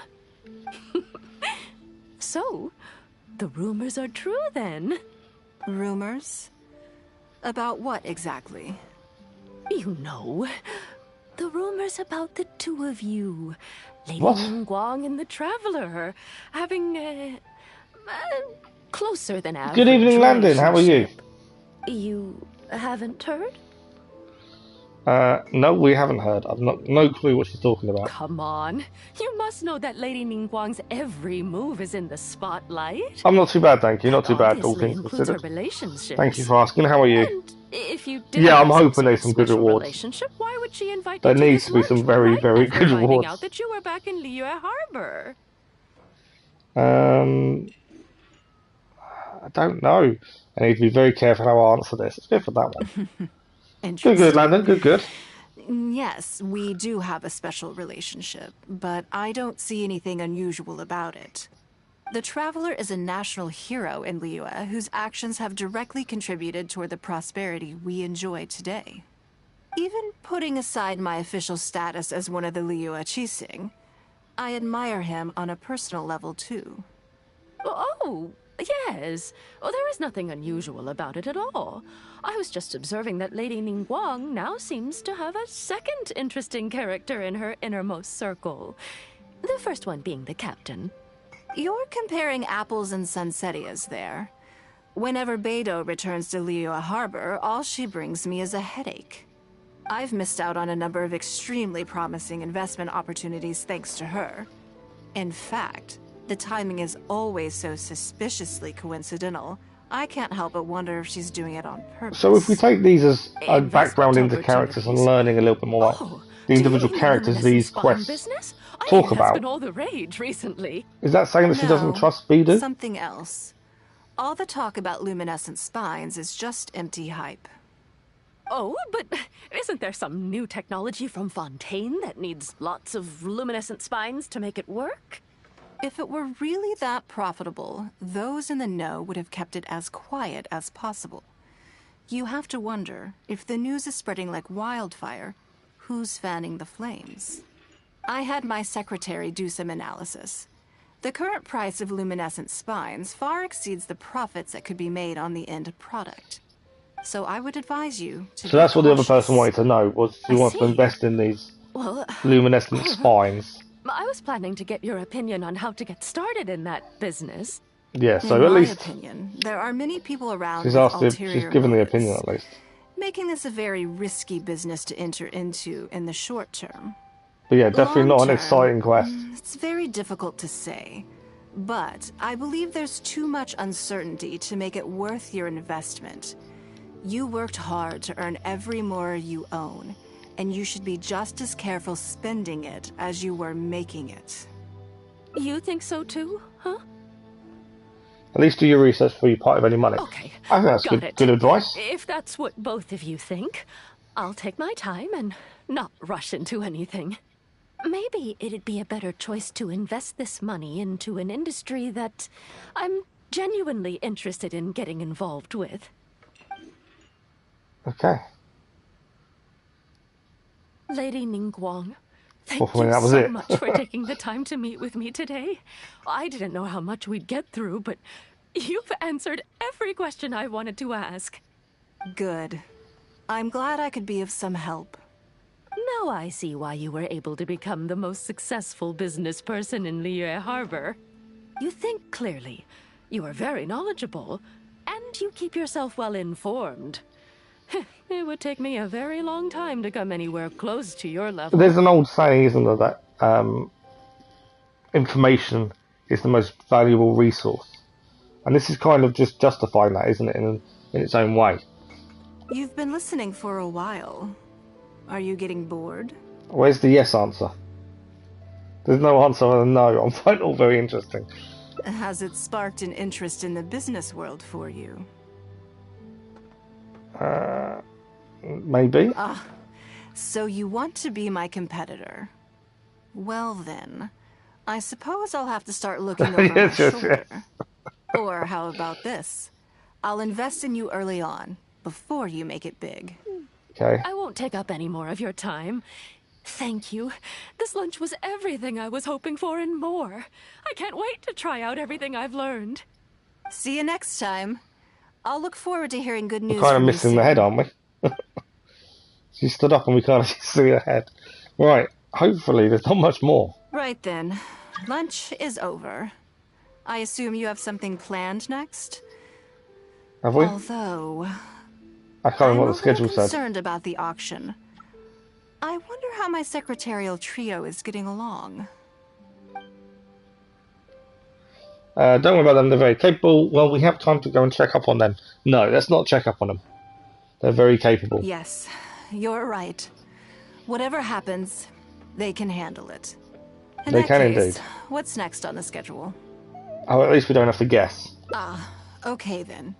So, the rumors are true then. Rumors? About what exactly? You know, the rumors about the 2 of you, Lady What? Ningguang and the Traveler, having closer than average. Good evening, Landon. How are you? You haven't heard? No, we haven't heard. I've no clue what she's talking about. Come on. You must know that Lady Ningguang's every move is in the spotlight. I'm not too bad, thank you. Not too bad, all things considered. Thank you for asking. How are you? And if you did I'm hoping there's some good rewards. Relationship, why would she invite There you needs to to be some very, very good rewards. out that you were back in Liyue Harbor. I don't know. I need to be very careful how I answer this. Let's go for that one. Good, Landon. Good. Yes, we do have a special relationship, but I don't see anything unusual about it. The Traveler is a national hero in Liyue whose actions have directly contributed toward the prosperity we enjoy today. Even putting aside my official status as one of the Liyue Qixing, I admire him on a personal level too. Oh, yes. Well, there is nothing unusual about it at all. I was just observing that Lady Ningguang now seems to have a second interesting character in her innermost circle. The first one being the captain. You're comparing apples and sunsettias there. Whenever Beidou returns to Liyue Harbor, all she brings me is a headache. I've missed out on a number of extremely promising investment opportunities thanks to her. In fact, the timing is always so suspiciously coincidental, I can't help but wonder if she's doing it on purpose. So if we take these as a background into characters and learning a little bit more about the individual characters these quests talk about, that's been all the rage recently. is that saying that she doesn't trust Beidou? Something else. All the talk about luminescent spines is just empty hype. Oh, but isn't there some new technology from Fontaine that needs lots of luminescent spines to make it work? If it were really that profitable, those in the know would have kept it as quiet as possible. You have to wonder, if the news is spreading like wildfire, who's fanning the flames? I had my secretary do some analysis. The current price of luminescent spines far exceeds the profits that could be made on the end product. So I would advise you to So that's what the other person wanted to know, was he wants to invest in these luminescent spines. I was planning to get your opinion on how to get started in that business. Yeah, so in at my least opinion, there are many people around she's with asked if ulterior she's given the motives, opinion at least. making this a very risky business to enter into in the short term. But yeah, definitely not an Long-term, exciting quest. It's very difficult to say, but I believe there's too much uncertainty to make it worth your investment. You worked hard to earn every more you own, and you should be just as careful spending it as you were making it. You think so too, huh? At least do your research before you part with any money. Okay, I think that's good advice. If that's what both of you think, I'll take my time and not rush into anything. Maybe it'd be a better choice to invest this money into an industry that I'm genuinely interested in getting involved with. Okay. Lady Ningguang, thank Well, you that was so it. much for taking the time to meet with me today. I didn't know how much we'd get through, but you've answered every question I wanted to ask. Good. I'm glad I could be of some help. Now I see why you were able to become the most successful business person in Liyue Harbor. You think clearly, you are very knowledgeable, and you keep yourself well informed. It would take me a very long time to come anywhere close to your level. There's an old saying, isn't there, that information is the most valuable resource. And this is kind of just justifying that, isn't it, in its own way. You've been listening for a while. Are you getting bored? Where's the yes answer? There's no answer other than no. I find it all very interesting. Has it sparked an interest in the business world for you? Maybe. So you want to be my competitor? Well then, I suppose I'll have to start looking over my shoulder. Or how about this? I'll invest in you early on, before you make it big. Okay. I won't take up any more of your time. Thank you. This lunch was everything I was hoping for and more. I can't wait to try out everything I've learned. See you next time. I'll look forward to hearing good news. We're kind of from you missing soon. the head, aren't we? She stood up and we can't see her head. Right, hopefully there's not much more. Right then. Lunch is over. I assume you have something planned next? Have we? Although, I can't I'm remember a what the schedule little said. concerned about the auction. I wonder how my secretarial trio is getting along. Don't worry about them, they're very capable. Well, we have time to go and check up on them. No, let's not check up on them. They're very capable. Yes, you're right. Whatever happens, they can handle it. In They that can case, indeed. What's next on the schedule? Oh, at least we don't have to guess. Okay then.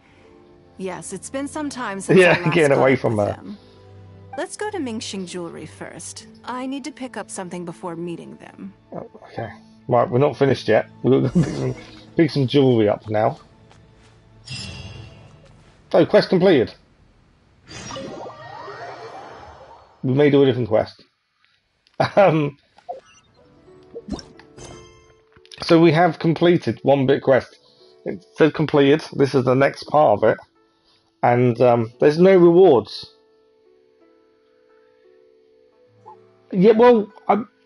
Yes, it's been some time since I Yeah, last getting caught away up from with her. them. Let's go to Mingxing Jewelry first. I need to pick up something before meeting them. Oh, okay. Right, we're not finished yet. We've got to pick some jewellery up now. Oh, quest completed. We may do a different quest. So we have completed one bit quest. It said completed. This is the next part of it. And there's no rewards. Yeah, well,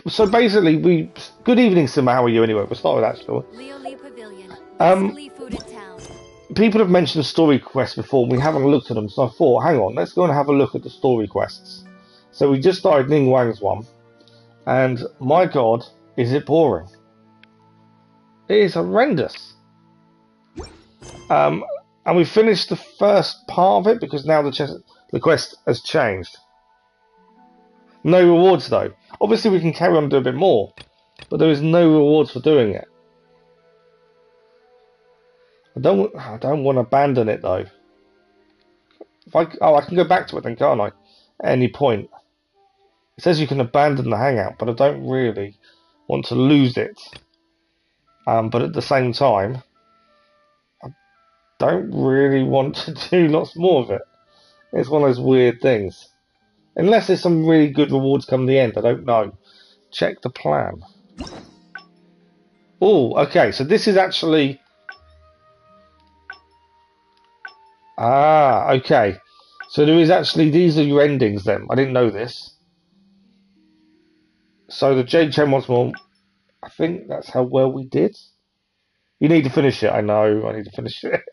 so basically, good evening, Sim. How are you anyway? We'll start with that, shall we? Leo Lee Pavilion. Seafood in town. People have mentioned story quests before. We haven't looked at them, so I thought, hang on, let's go and have a look at the story quests. So we just started Ning Wang's one, and my god, is it boring? It is horrendous. And we finished the first part of it because now the quest has changed. No rewards though. Obviously we can carry on and do a bit more, but there is no rewards for doing it. I don't want to abandon it though. I can go back to it then, can't I? At any point. It says you can abandon the Hangout, but I don't really want to lose it. But at the same time, I don't really want to do lots more of it. It's one of those weird things. Unless there's some really good rewards come the end, I don't know. Check the plan. Oh, okay, so this is actually... Ah, okay. So there is actually... These are your endings then. I didn't know this. So the Jade Chain once more... I think that's how well we did. You need to finish it, I know. I need to finish it.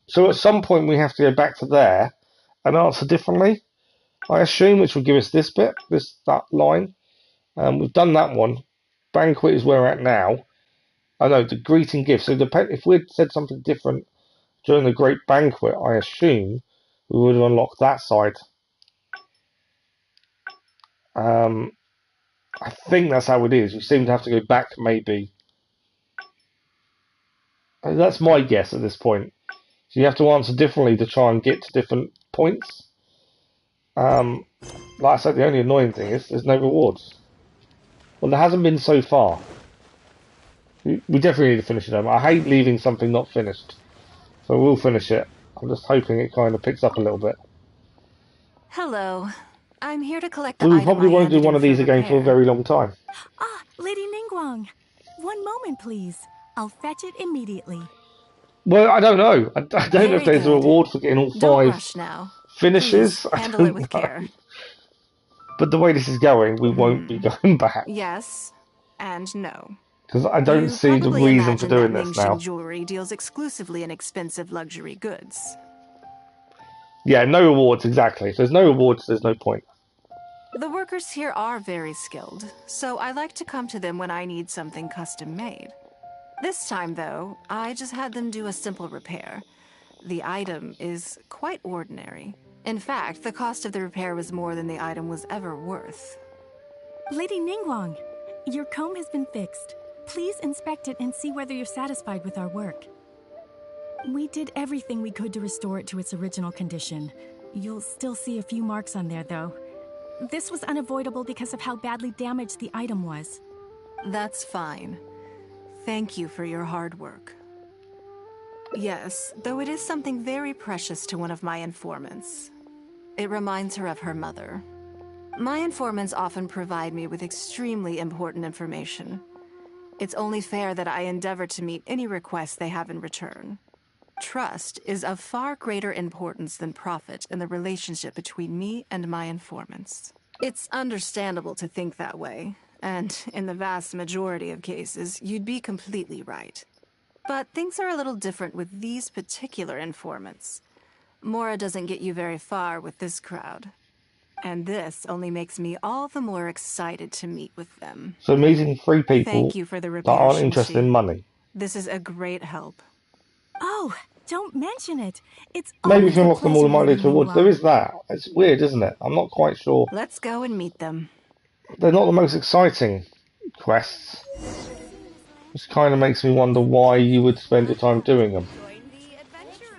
So at some point we have to go back to there and answer differently, I assume, which will give us this bit, that line. We've done that one. Banquet is where we're at now. I know, the greeting gift. So if we'd said something different during the Great Banquet, I assume we would have unlocked that side. I think that's how it is. We seem to have to go back, maybe. That's my guess at this point. So you have to answer differently to try and get to different points. Like I said, the only annoying thing is there's no rewards. Well, there hasn't been so far. We definitely need to finish it. I hate leaving something not finished. So we'll finish it. I'm just hoping it kind of picks up a little bit. Hello. I'm here to collect the We item probably I won't do handed one in of these for again for a repair. very long time. Ah, Lady Ningguang. One moment, please. I'll fetch it immediately. Well, I don't know. I don't know if there's a reward for getting all Don't 5 rush now. finishes. Please, I handle it don't with know. care. But the way this is going, we won't be going back. Yes and no. Because I don't You see the probably reason for imagine doing that this Mingxing now. Jewelry deals exclusively in expensive luxury goods. Yeah, no rewards, exactly. If there's no rewards, there's no point. The workers here are very skilled, so I like to come to them when I need something custom made. This time, though, I just had them do a simple repair. The item is quite ordinary. In fact, the cost of the repair was more than the item was ever worth. Lady Ningguang, your comb has been fixed. Please inspect it and see whether you're satisfied with our work. We did everything we could to restore it to its original condition. You'll still see a few marks on there, though. This was unavoidable because of how badly damaged the item was. That's fine. Thank you for your hard work. Yes, though it is something very precious to one of my informants. It reminds her of her mother. My informants often provide me with extremely important information. It's only fair that I endeavor to meet any requests they have in return. Trust is of far greater importance than profit in the relationship between me and my informants. It's understandable to think that way, and in the vast majority of cases, you'd be completely right. But things are a little different with these particular informants. Mora doesn't get you very far with this crowd. And this only makes me all the more excited to meet with them. So meeting 3 people Thank you for the that repair, aren't interested in Shinshi. money. This is a great help. Oh, don't mention it. It's Maybe always we can a unlock them all in pleasure, my Lady little rewards. Ningguang. There is that. It's weird, isn't it? I'm not quite sure. Let's go and meet them. They're not the most exciting quests. Which kind of makes me wonder why you would spend your time doing them.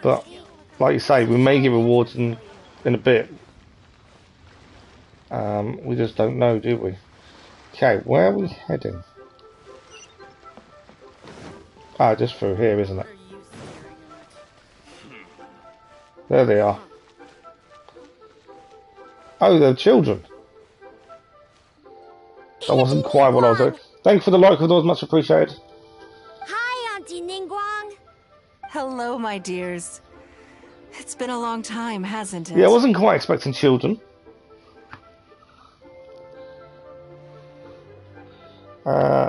But, like you say, we may get rewards in a bit. We just don't know, do we? Okay, where are we heading? Ah, just through here, isn't it? There they are. Oh, they're children. That wasn't quite what I was doing. Thank you for the like, it was much appreciated. Hi, Auntie Ningguang. Hello, my dears. It's been a long time, hasn't it? Yeah, I wasn't quite expecting children.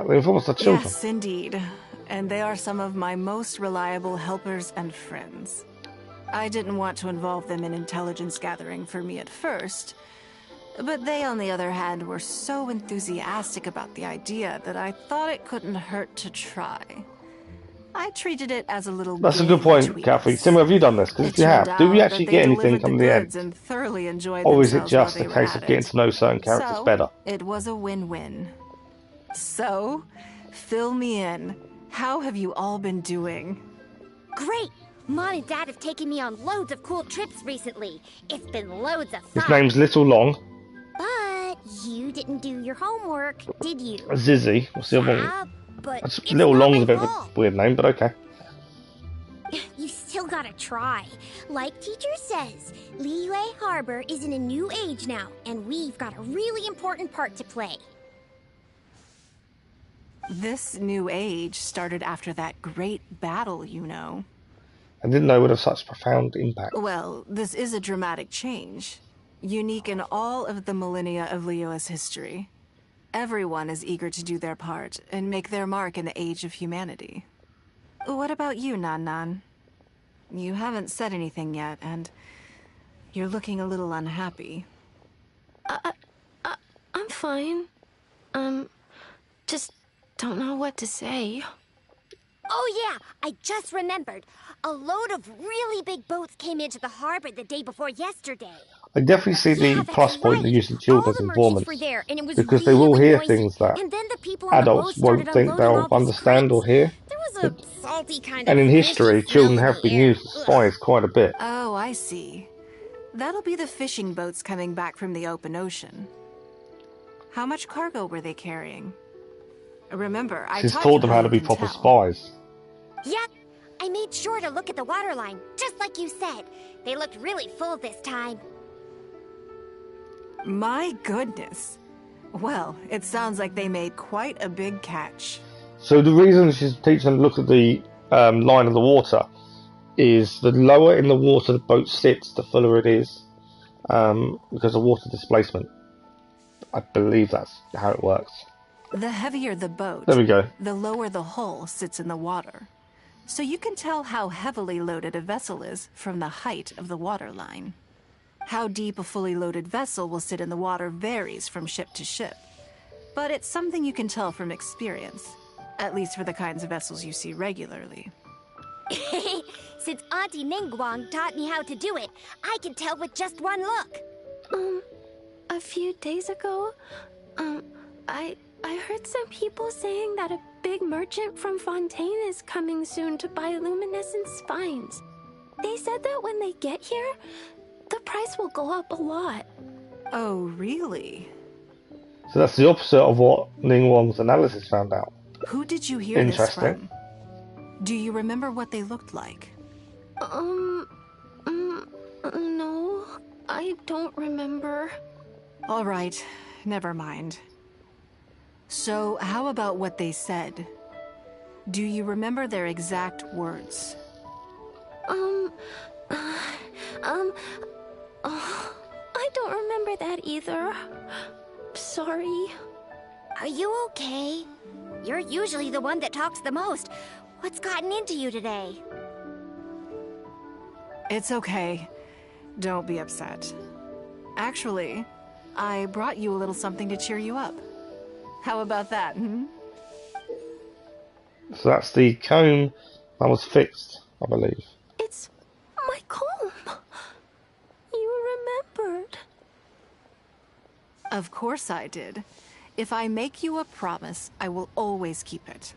They've almost the children. Yes, indeed. And they are some of my most reliable helpers and friends. I didn't want to involve them in intelligence gathering for me at first, but they, on the other hand, were so enthusiastic about the idea that I thought it couldn't hurt to try. I treated it as a little That's a game good point, between Kathy. us. Tim, have you done this? Because if you have, do we actually get anything come the end? And thoroughly enjoyed Or is it themselves just while a they case were of at getting it. to know certain characters So, better? it was a win-win. So, fill me in. How have you all been doing? Great. Mom and Dad have taken me on loads of cool trips recently. It's been loads of His fun. name's Little Long. But you didn't do your homework, did you? Zizzy. What's the other one? Yeah, but it's Little not Long's my a bit of a fault. weird name, but okay. You still gotta try. Like teacher says, Liyue Harbor is in a new age now, and we've got a really important part to play. This new age started after that great battle, you know. I didn't know it would have such profound impact. Well, this is a dramatic change, unique in all of the millennia of Liyue's history. Everyone is eager to do their part and make their mark in the age of humanity. What about you, Nan Nan? You haven't said anything yet, and you're looking a little unhappy. I'm fine. Just don't know what to say. Oh yeah, I just remembered. A load of really big boats came into the harbor the day before yesterday. I definitely see the That's plus point right. of using All children the as merchants informants. were there, and it was Because really they will hear noisy. things that And then the people on the adults boat started won't think unloading they'll all these understand or crates. hear. There was a salty kind And of in fishy history, smell children in have the been air. used as spies quite a bit. Oh, I see. That'll be the fishing boats coming back from the open ocean. How much cargo were they carrying? Remember, I She's taught taught you them how to you be can proper tell. spies. Yep, I made sure to look at the waterline, just like you said. They looked really full this time. My goodness. Well, it sounds like they made quite a big catch. So the reason she's teaching them to look at the line of the water is the lower in the water the boat sits, the fuller it is, because of water displacement. I believe that's how it works. The heavier the boat, There we go. the lower the hull sits in the water. So you can tell how heavily loaded a vessel is from the height of the waterline. How deep a fully loaded vessel will sit in the water varies from ship to ship. But it's something you can tell from experience, at least for the kinds of vessels you see regularly. Since Auntie Ningguang taught me how to do it, I can tell with just one look. A few days ago, I heard some people saying that a big merchant from Fontaine is coming soon to buy luminescent spines. They said that when they get here, the price will go up a lot. Oh, really? So that's the opposite of what Ning Wong's analysis found out. Who did you hear this Interesting. from? Do you remember what they looked like? No, I don't remember. All right, never mind. So, how about what they said? Do you remember their exact words? I don't remember that either. Sorry. Are you okay? You're usually the one that talks the most. What's gotten into you today? It's okay. Don't be upset. Actually, I brought you a little something to cheer you up. How about that, hmm? So that's the comb that was fixed, I believe. It's my comb. You remembered. Of course I did. If I make you a promise, I will always keep it.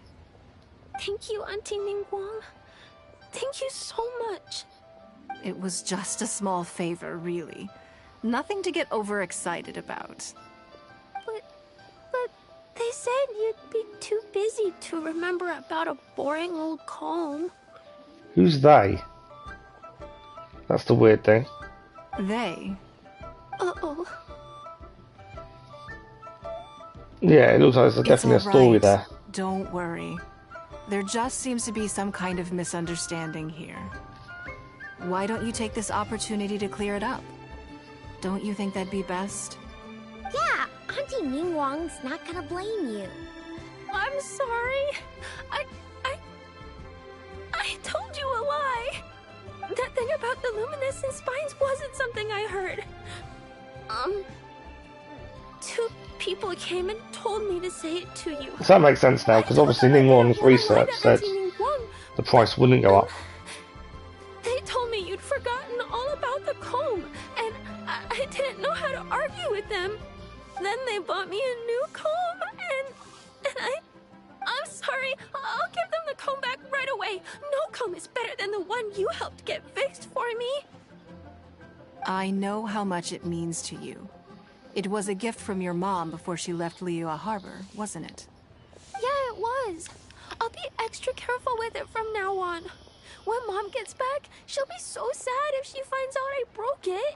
Thank you, Auntie Ningguang. Thank you so much. It was just a small favor, really. Nothing to get overexcited about. But they said you'd be too busy to remember about a boring old comb. Who's they? That's the weird thing. They? Uh-oh. Yeah, it looks like there's definitely a story there. Don't worry. There just seems to be some kind of misunderstanding here. Why don't you take this opportunity to clear it up? Don't you think that'd be best? Yeah, Auntie Ningguang's not gonna blame you. I'm sorry. I told you a lie. That thing about the luminescent spines wasn't something I heard. Two people came and told me to say it to you. So that makes sense now, because obviously Ningguang's research said the price wouldn't go up. They told me you'd forgotten all about the comb, and I didn't know how to argue with them. Then they bought me a new comb, and I'm sorry. I'll give them the comb back right away. No comb is better than the one you helped get fixed for me. I know how much it means to you. It was a gift from your mom before she left Liyue Harbor, wasn't it? Yeah, it was. I'll be extra careful with it from now on. When Mom gets back, she'll be so sad if she finds out I broke it.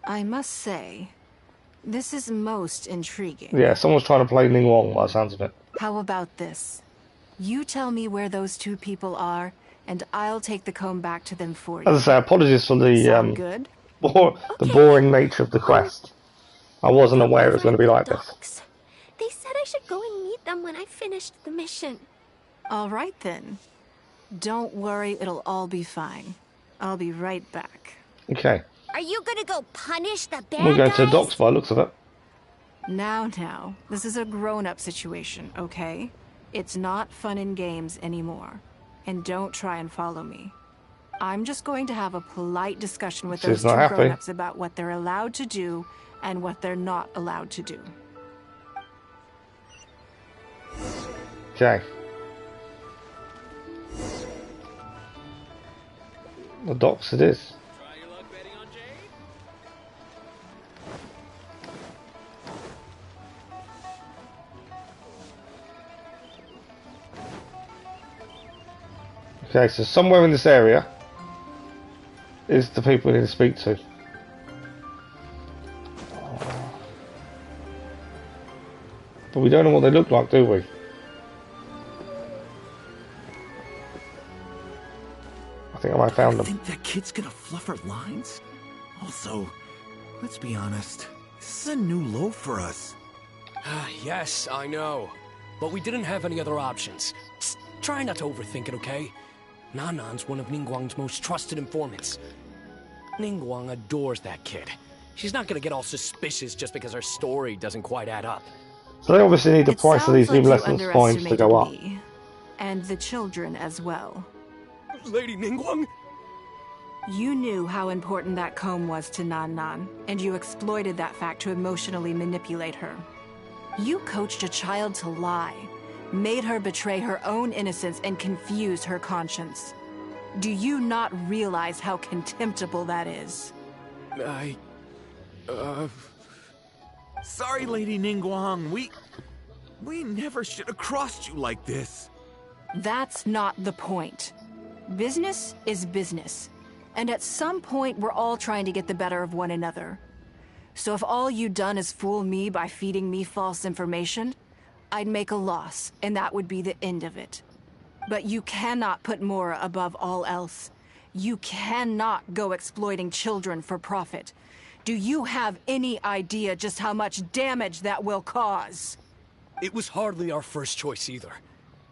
I must say, this is most intriguing. Yeah, someone's trying to play Ningguang by the sounds of it. How about this? You tell me where those two people are, and I'll take the comb back to them for you. As I say, apologies for the good? the boring nature of the quest. I wasn't aware it was going to be like this. They said I should go and meet them when I finished the mission. All right then. Don't worry, it'll all be fine. I'll be right back. Okay. Are you gonna go punish the bad We're going to the guys? docks by the looks of it. Now, this is a grown-up situation, okay? It's not fun and games anymore. And don't try and follow me. I'm just going to have a polite discussion with those two grown-ups about what they're allowed to do and what they're not allowed to do. Okay. The docks it is. Try your luck betting on Jade? Okay, so somewhere in this area is the people we need to speak to. But we don't know what they look like, do we? I think I might have found them. Think that kid's gonna fluff her lines? Also, let's be honest, this is a new low for us. Yes, I know. But we didn't have any other options. Just try not to overthink it, okay? Nanan's one of Ningguang's most trusted informants. Ningguang adores that kid. She's not gonna get all suspicious just because her story doesn't quite add up. So they obviously need the price of these luminescent spines to go up. Me, and the children as well. Lady Ningguang? You knew how important that comb was to Nan, and you exploited that fact to emotionally manipulate her. You coached a child to lie, made her betray her own innocence and confuse her conscience. Do you not realize how contemptible that is? Sorry, Lady Ningguang, we never should have crossed you like this. That's not the point. Business is business. And at some point, we're all trying to get the better of one another. So if all you've done is fool me by feeding me false information, I'd make a loss, and that would be the end of it. But you cannot put Mora above all else. You cannot go exploiting children for profit. Do you have any idea just how much damage that will cause? It was hardly our first choice either.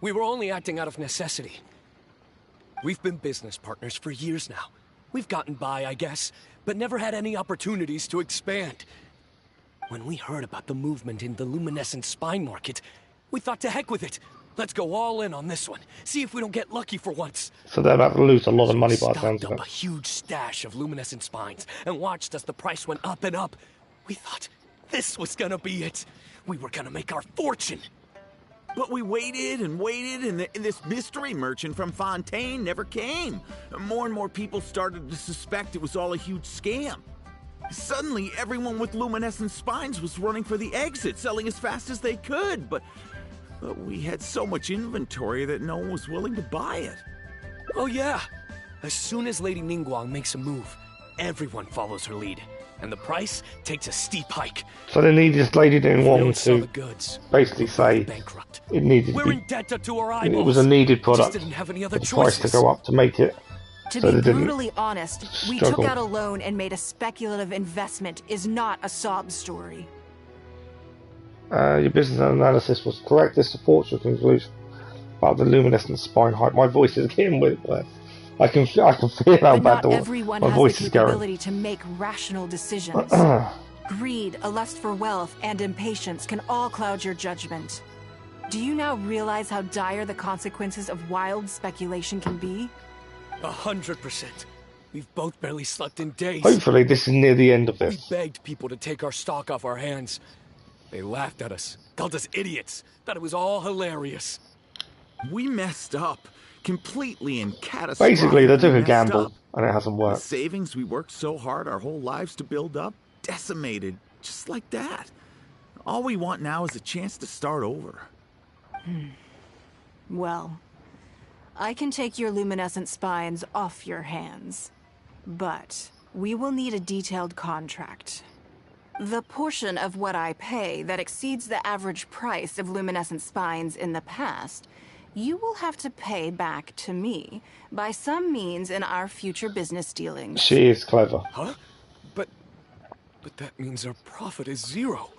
We were only acting out of necessity. We've been business partners for years now. We've gotten by, I guess, but never had any opportunities to expand. When we heard about the movement in the luminescent spine market, we thought to heck with it. Let's go all in on this one. See if we don't get lucky for once. So they're about to lose a lot of money by the sounds of Stocked up it. a huge stash of luminescent spines and watched as the price went up and up. We thought this was gonna be it. We were gonna make our fortune. But we waited and waited, and this mystery merchant from Fontaine never came. More and more people started to suspect it was all a huge scam. Suddenly, everyone with luminescent spines was running for the exit, selling as fast as they could, but we had so much inventory that no one was willing to buy it. Oh yeah! As soon as Lady Ningguang makes a move, everyone follows her lead, and the price takes a steep hike. So they need this Lady Ningguang to goods, basically say bankrupt. it needed We're to be, indebted to our eyeballs. it was a needed product Just didn't have any for other the price to choices. go up to make it. To So be they didn't brutally honest, we struggle. took out a loan and made a speculative investment is not a sob story. Your business analysis was correct. This supports your conclusion about the luminescent spine height. My voice is getting with it. I can feel how But bad not everyone my has voice the is going. capability to make rational decisions. Greed, a lust for wealth, and impatience can all cloud your judgment. Do you now realize how dire the consequences of wild speculation can be? 100%. We've both barely slept in days. Hopefully this is near the end of We this. begged people to take our stock off our hands. They laughed at us, called us idiots, thought it was all hilarious. We messed up. Completely and catastrophically Basically, they took a messed gamble, up. and it hasn't The worked. savings we worked so hard our whole lives to build up, decimated, just like that. All we want now is a chance to start over. Well, I can take your luminescent spines off your hands, but we will need a detailed contract. The portion of what I pay that exceeds the average price of luminescent spines in the past, you will have to pay back to me by some means in our future business dealings. She is clever. Huh? But that means our profit is 0.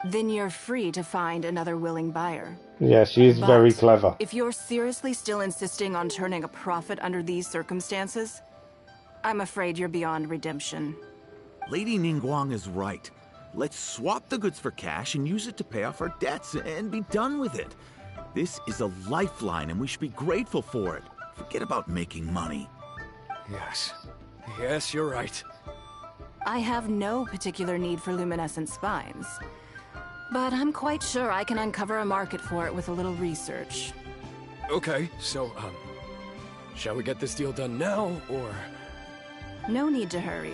Then you're free to find another willing buyer. Yeah, she is But very clever. if you're seriously still insisting on turning a profit under these circumstances, I'm afraid you're beyond redemption. Lady Ningguang is right. Let's swap the goods for cash and use it to pay off our debts and be done with it. This is a lifeline and we should be grateful for it. Forget about making money. Yes, you're right. I have no particular need for luminescent spines, but I'm quite sure I can uncover a market for it with a little research. Okay, so, shall we get this deal done now, or...? No need to hurry.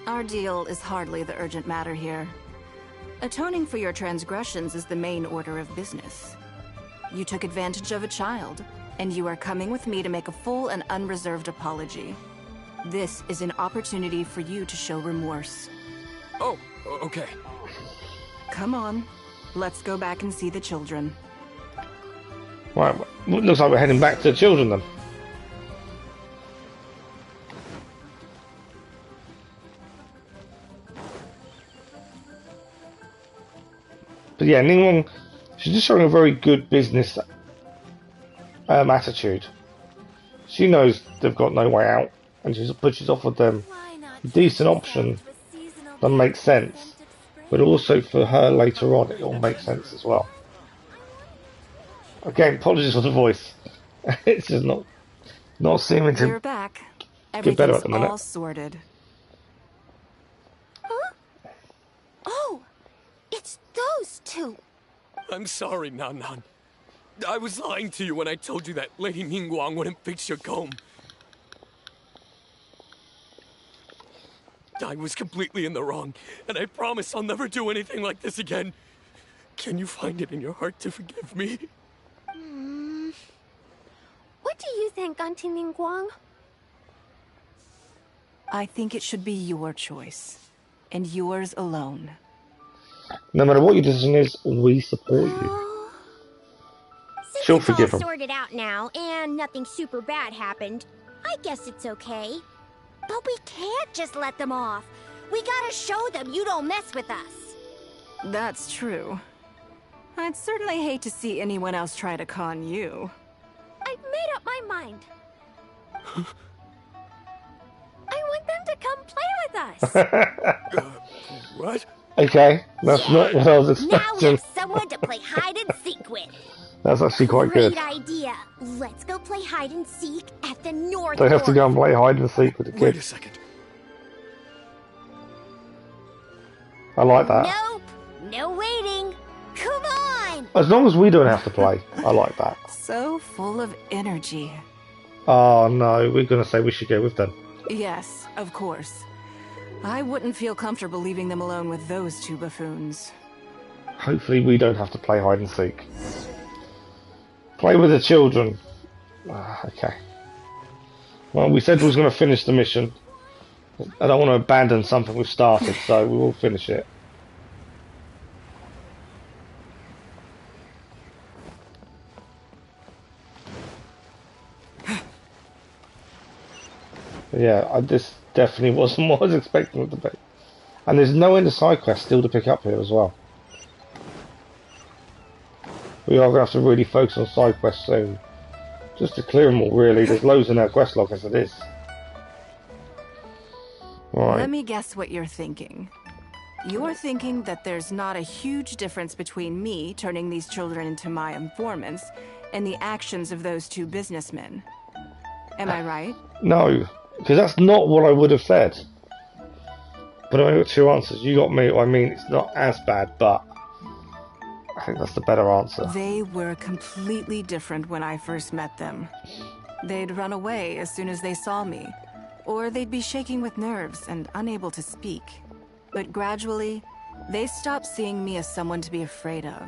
Our deal is hardly the urgent matter here. Atoning for your transgressions is the main order of business. You took advantage of a child, and you are coming with me to make a full and unreserved apology. This is an opportunity for you to show remorse. Oh, okay. Come on, let's go back and see the children. Right, looks like we're heading back to the children then. But yeah, Ningguang, she's just showing a very good business attitude. She knows they've got no way out, and she's offered them a decent option that makes sense. But also for her later on, it all makes sense as well. Again, apologies for the voice. It's just not seeming to We're back. get better at the Everything's minute. all sorted. Huh? Oh, it's those two. I'm sorry, Nan Nan. I was lying to you when I told you that Lady Ningguang wouldn't fix your comb. I was completely in the wrong, and I promise I'll never do anything like this again. Can you find it in your heart to forgive me? What do you think, Auntie Ningguang? I think it should be your choice, and yours alone. No matter what your decision is, we support you. Since She'll it's all forgive him. sorted out now, and nothing super bad happened, I guess it's okay. But we can't just let them off. We gotta show them you don't mess with us. That's true. I'd certainly hate to see anyone else try to con you. I've made up my mind. I want them to come play with us. What? Okay, that's not what I was Now we expecting. have someone to play hide and seek with. That's actually quite good. Great idea. Let's go play hide and seek at the North They have to Fork. go and play hide and seek with the Wait a kids. second. I like that. Nope. No waiting. Come on. As long as we don't have to play, I like that. So full of energy. Oh no, we're going to say we should go with them. Yes, of course. I wouldn't feel comfortable leaving them alone with those two buffoons. Hopefully we don't have to play hide and seek. Play with the children. Okay. Well, we said we was going to finish the mission. I don't want to abandon something we've started, so we will finish it. Yeah, this definitely wasn't what I was expecting it to be. And there's no end of side quests still to pick up here as well. We are going to have to really focus on side quests soon. Just to clear them all, really. There's loads in our quest log as it is. Right. Let me guess what you're thinking. You're thinking that there's not a huge difference between me turning these children into my informants and the actions of those two businessmen. Am I right? No, because that's not what I would have said. But I got two answers. You got me. I mean, it's not as bad, but I think that's the better answer. They were completely different when I first met them. They'd run away as soon as they saw me, or they'd be shaking with nerves and unable to speak. But gradually, they stopped seeing me as someone to be afraid of,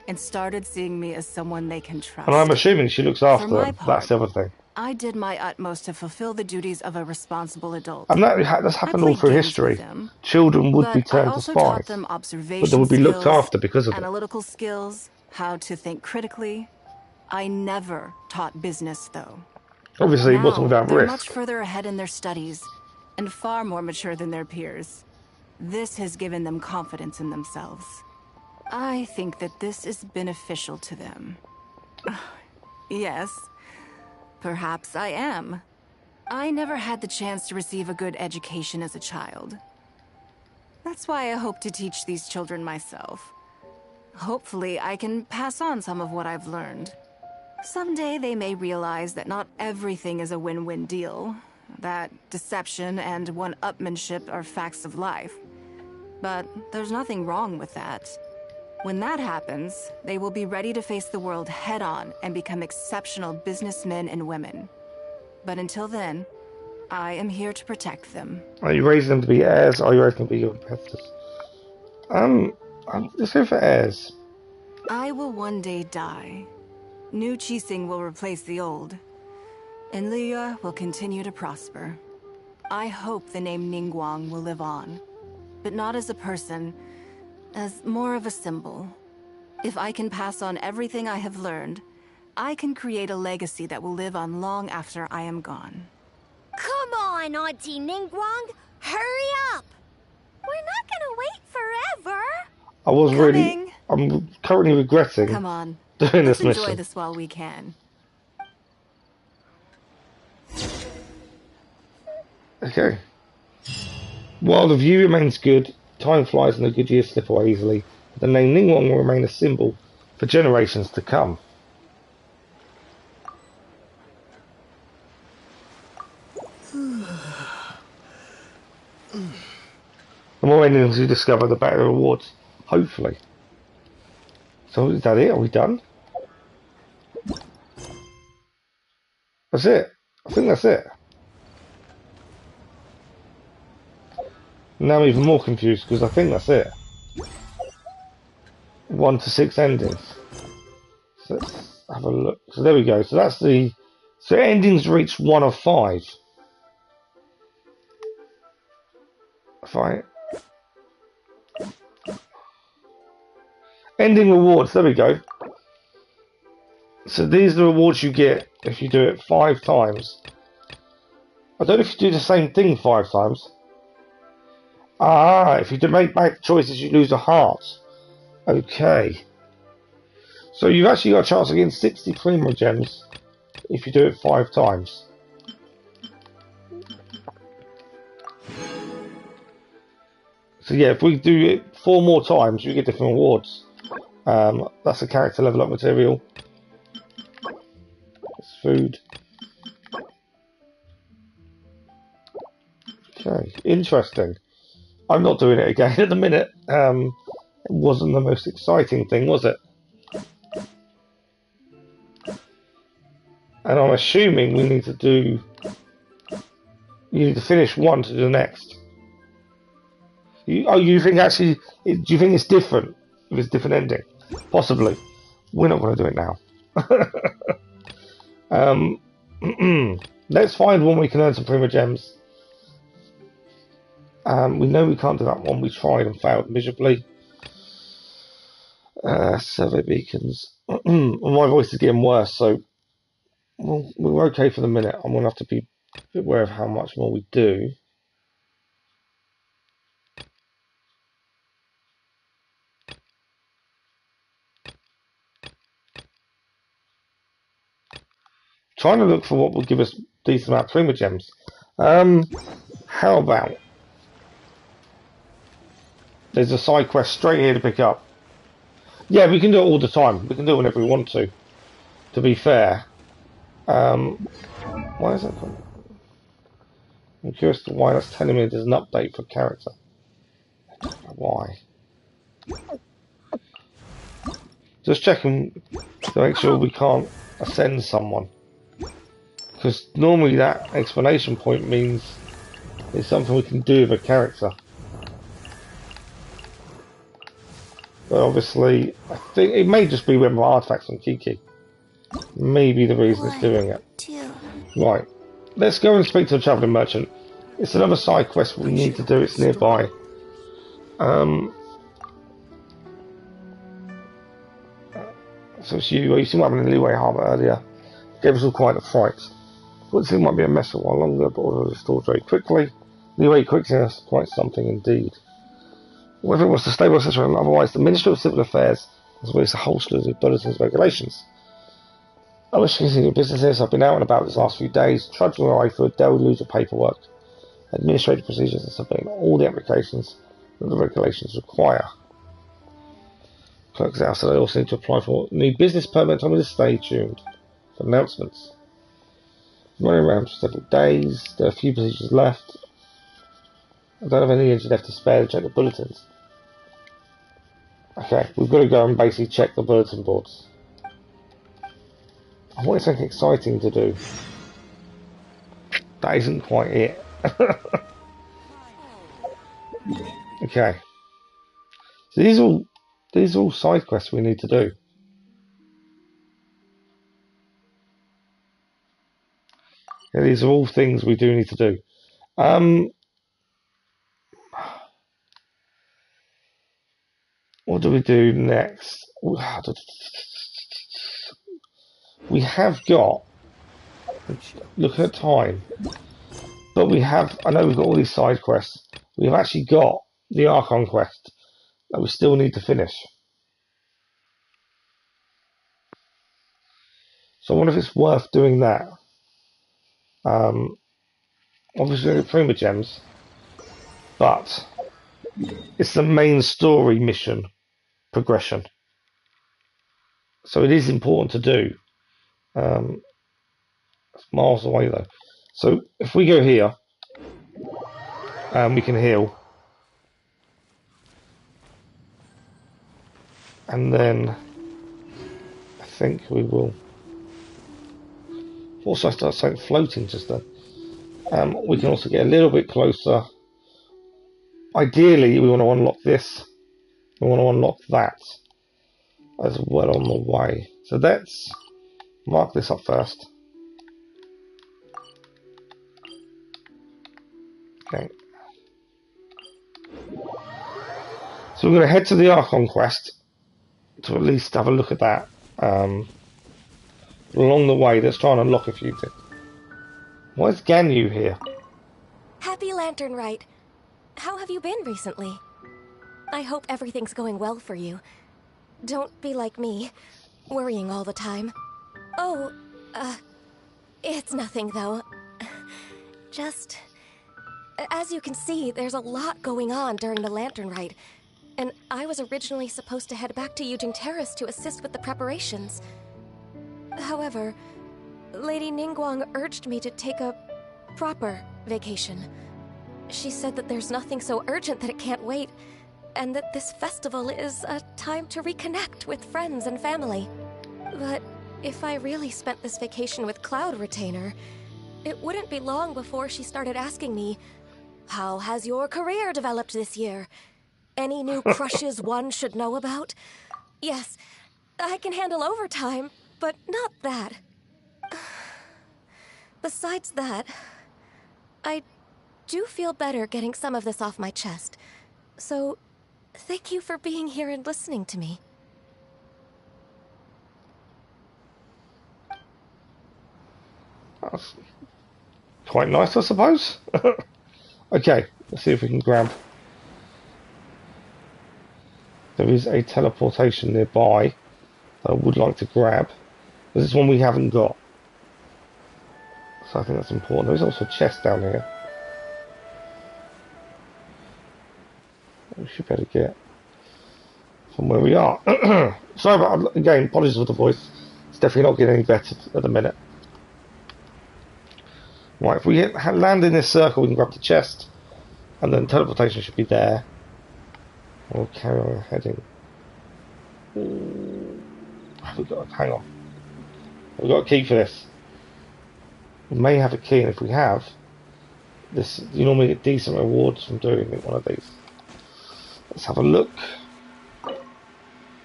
and started seeing me as someone they can trust. And I'm assuming she looks after them. That's the other thing. I did my utmost to fulfill the duties of a responsible adult. And that's happened all through history. Children would be turned to spies, but they would be looked after because of it. Analytical skills, how to think critically. I never taught business, though. Obviously, it wasn't without they're risk. Much further ahead in their studies, and far more mature than their peers. This has given them confidence in themselves. I think that this is beneficial to them. Yes. Perhaps I am. I never had the chance to receive a good education as a child. That's why I hope to teach these children myself. Hopefully, I can pass on some of what I've learned. Someday they may realize that not everything is a win-win deal, that deception and one-upmanship are facts of life. But there's nothing wrong with that. When that happens, they will be ready to face the world head-on and become exceptional businessmen and women. But until then, I am here to protect them. Are you raising them to be heirs, or are you raising them to be your competitors? Let's go for heirs. I will one day die. New Qixing will replace the old, and Liyue will continue to prosper. I hope the name Ningguang will live on, but not as a person, as more of a symbol. If I can pass on everything I have learned, I can create a legacy that will live on long after I am gone. Come on, Auntie Ningguang! Hurry up! We're not gonna wait forever! I'm currently regretting Come on. doing this Let's mission. enjoy this while we can. Okay. While the view remains good, time flies and the good years slip away easily. The name Ningguang will remain a symbol for generations to come. The more endings you discover, the better rewards. Hopefully. So is that it? Are we done? That's it. I think that's it. Now I'm even more confused because I think that's it. 1 to 6 endings. So let's have a look. So there we go. So that's the... So endings reach 1 of 5. Fine. Ending rewards. There we go. So these are the rewards you get if you do it 5 times. I don't know if you do the same thing 5 times. Ah, if you do make bad choices, you lose a heart. Okay. So you've actually got a chance of getting 60 Primo Gems if you do it 5 times. So yeah, if we do it 4 more times, you get different rewards. That's a character level up material. It's food. Okay, interesting. I'm not doing it again at the minute. It wasn't the most exciting thing, was it? And I'm assuming we need to do... You need to finish one to do the next. You think actually? Do you think it's different? If it's a different ending, possibly. We're not going to do it now. Let's find one we can earn some Prima Gems. We know we can't do that one. We tried and failed miserably. Survey beacons. My voice is getting worse, so we're okay for the minute. I'm going to have to be aware of how much more we do. Trying to look for what will give us decent amount of Prima Gems. How about there's a side quest straight here to pick up. Yeah, we can do it all the time. We can do it whenever we want to. To be fair, why is that? I'm curious to why that's telling me there's an update for character. I don't know why. Just checking to make sure we can't ascend someone. Because normally that explanation point means it's something we can do with a character. But obviously, I think it may just be with my artifacts on Kiki. Maybe the reason it's doing it. Right. Let's go and speak to the travelling merchant. It's another side quest we need to do. It's nearby. So it's you. You seen what happened in Liyue Harbour earlier. Gave us all quite a fright. Looks like it might be a mess for a while longer, but all restored very quickly. Liyue quickness, quite something indeed. Whether it was to stabilise the situation, otherwise the Ministry of Civil Affairs has released a whole slew of bulletins and regulations. I wish to continue businesses. I've been out and about these last few days, trudging my way through a deluge of paperwork, administrative procedures, and submitting all the applications that the regulations require. Clerks out said I also need to apply for a new business permit. I'm going to stay tuned for announcements. Running around for several days. There are a few procedures left. I don't have any energy left to spare to check the bulletins. Okay, we've got to go and basically check the bulletin boards. I want something exciting to do. That isn't quite it. Okay. So these are all side quests we need to do. Yeah, these are all things we do need to do. What do we do next? We have got, looking at time, but we have, I know we've got all these side quests. We've actually got the Archon Quest that we still need to finish. So I wonder if it's worth doing that. Obviously the Prima Gems, but it's the main story mission progression. So it is important to do. It's miles away though. So if we go here, we can heal. And then I think we will. Also, I start something floating just then. We can also get a little bit closer. Ideally, we want to unlock this. We want to unlock that as well on the way. So let's mark this up first. Okay. So we're going to head to the Archon Quest to at least have a look at that. Along the way, let's try and unlock a few things. Why is Ganyu here? Happy Lantern Rite. How have you been recently? I hope everything's going well for you. Don't be like me, worrying all the time. Oh, it's nothing though. Just, as you can see, there's a lot going on during the Lantern Rite, and I was originally supposed to head back to Yujing Terrace to assist with the preparations. However, Lady Ningguang urged me to take a proper vacation. She said that there's nothing so urgent that it can't wait, and that this festival is a time to reconnect with friends and family. But if I really spent this vacation with Cloud Retainer, it wouldn't be long before she started asking me, How has your career developed this year? Any new crushes one should know about? Yes, I can handle overtime, but not that. Besides that, I do feel better getting some of this off my chest. So, thank you for being here and listening to me. That's quite nice, I suppose. Okay, let's see if we can grab. There is a teleportation nearby that I would like to grab. This is one we haven't got. So I think that's important. There's also a chest down here. We should better get from where we are. Sorry about, again, apologies for the voice. It's definitely not getting any better at the minute. Right, if we land in this circle, we can grab the chest, and then teleportation should be there. We'll carry on heading. Hang on. We've got a key for this. We may have a key, and if we have this, you normally get decent rewards from doing one of these. Let's have a look.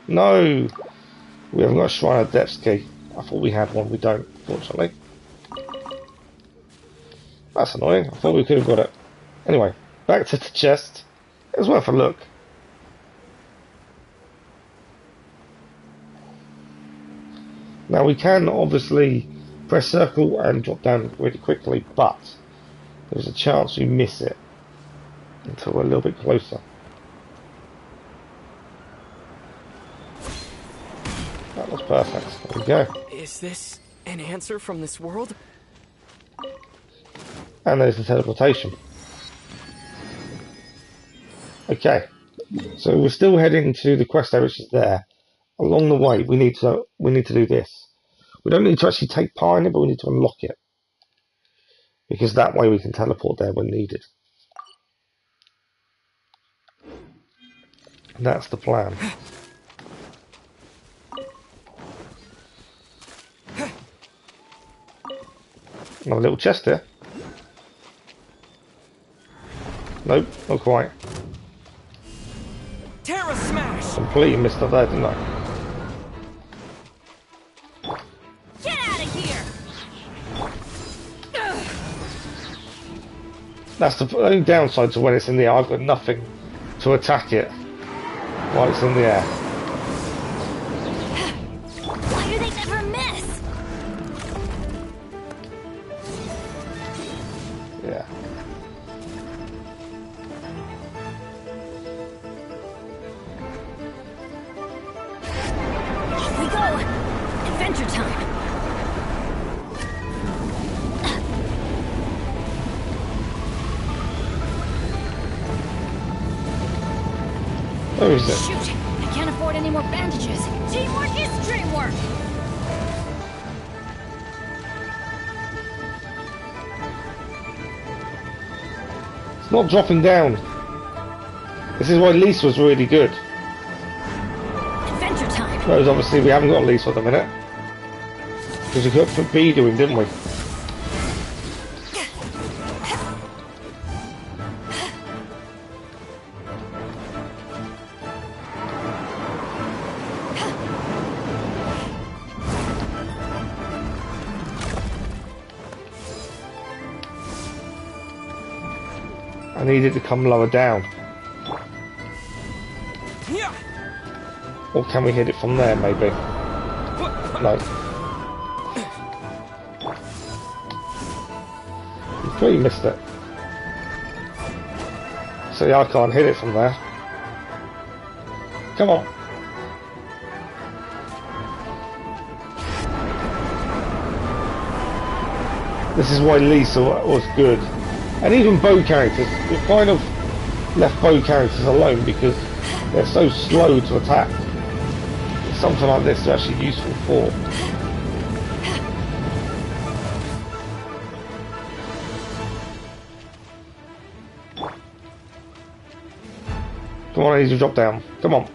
No! We haven't got a Shrine of Depths key. I thought we had one, we don't, fortunately. That's annoying, I thought we could have got it. Anyway, back to the chest. It was worth a look. Now we can obviously press circle and drop down really quickly, but there's a chance we miss it until we're a little bit closer. That was perfect. There we go. Is this an answer from this world? And there's the teleportation. Okay, so we're still heading to the quest area, which is there. Along the way, we need to do this. We don't need to actually take part in it, but we need to unlock it, because that way we can teleport there when needed. And that's the plan. Another little chest here. Nope, not quite. Terra Smash! Completely missed it there, didn't I? Get out of here! That's the only downside to when it's in the air. I've got nothing to attack it while it's in the air. Why do they never miss? Yeah. Off we go! Adventure time! Where is it? Shoot! I can't afford any more bandages. Teamwork is dreamwork! It's not dropping down. This is why Lisa was really good. Adventure time! Whereas obviously we haven't got Lisa at the minute. Because we got F2P doing, didn't we? I needed to come lower down. Or can we hit it from there, maybe? No. You completely missed it. See, I can't hit it from there. Come on. This is why Lisa was good. And even bow characters, we kind of left bow characters alone because they're so slow to attack. Something like this is actually useful for. Come on, I need to drop down. Come on.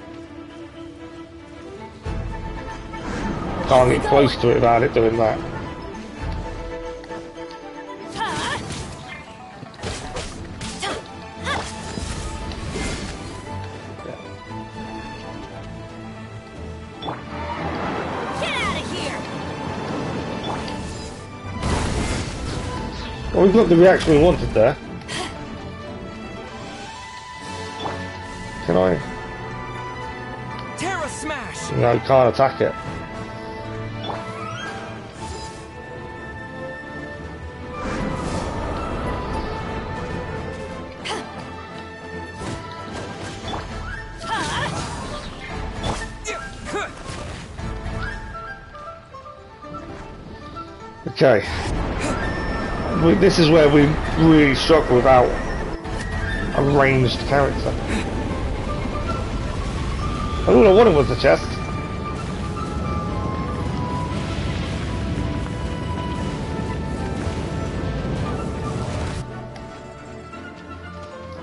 Can't get close to it without it doing that. Oh, we got the reaction we wanted there. Can I? Terra Smash! No, can't attack it. Okay. This is where we really struggle without a ranged character. And all I wanted was the chest.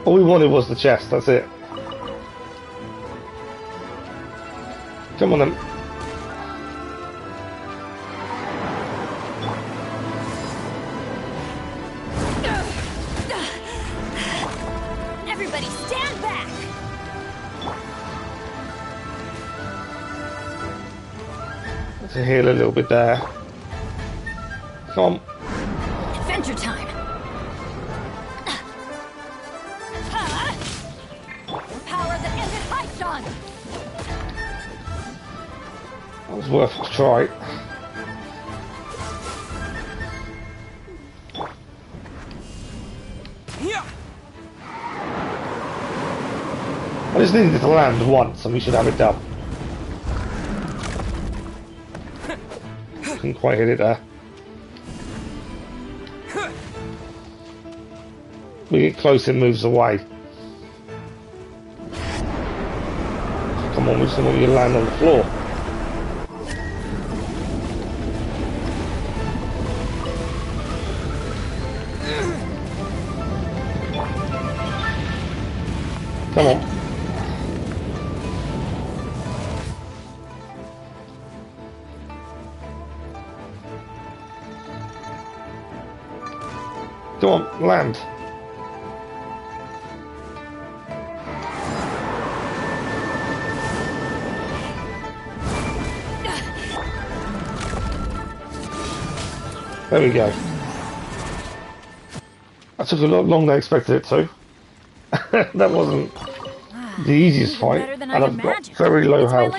All we wanted was the chest, that's it. Come on then. Everybody stand back! To heal a little bit there. Come on. Adventure time! Power that ended Python! That was worth a try. I just needed it to land once and we should have it done. Couldn't quite hit it there. We get close, it moves away. Come on, we just want you to land on the floor. Come on. Go on, land. There we go. That took a lot longer than I expected it to. That wasn't the easiest fight, and I've got very low health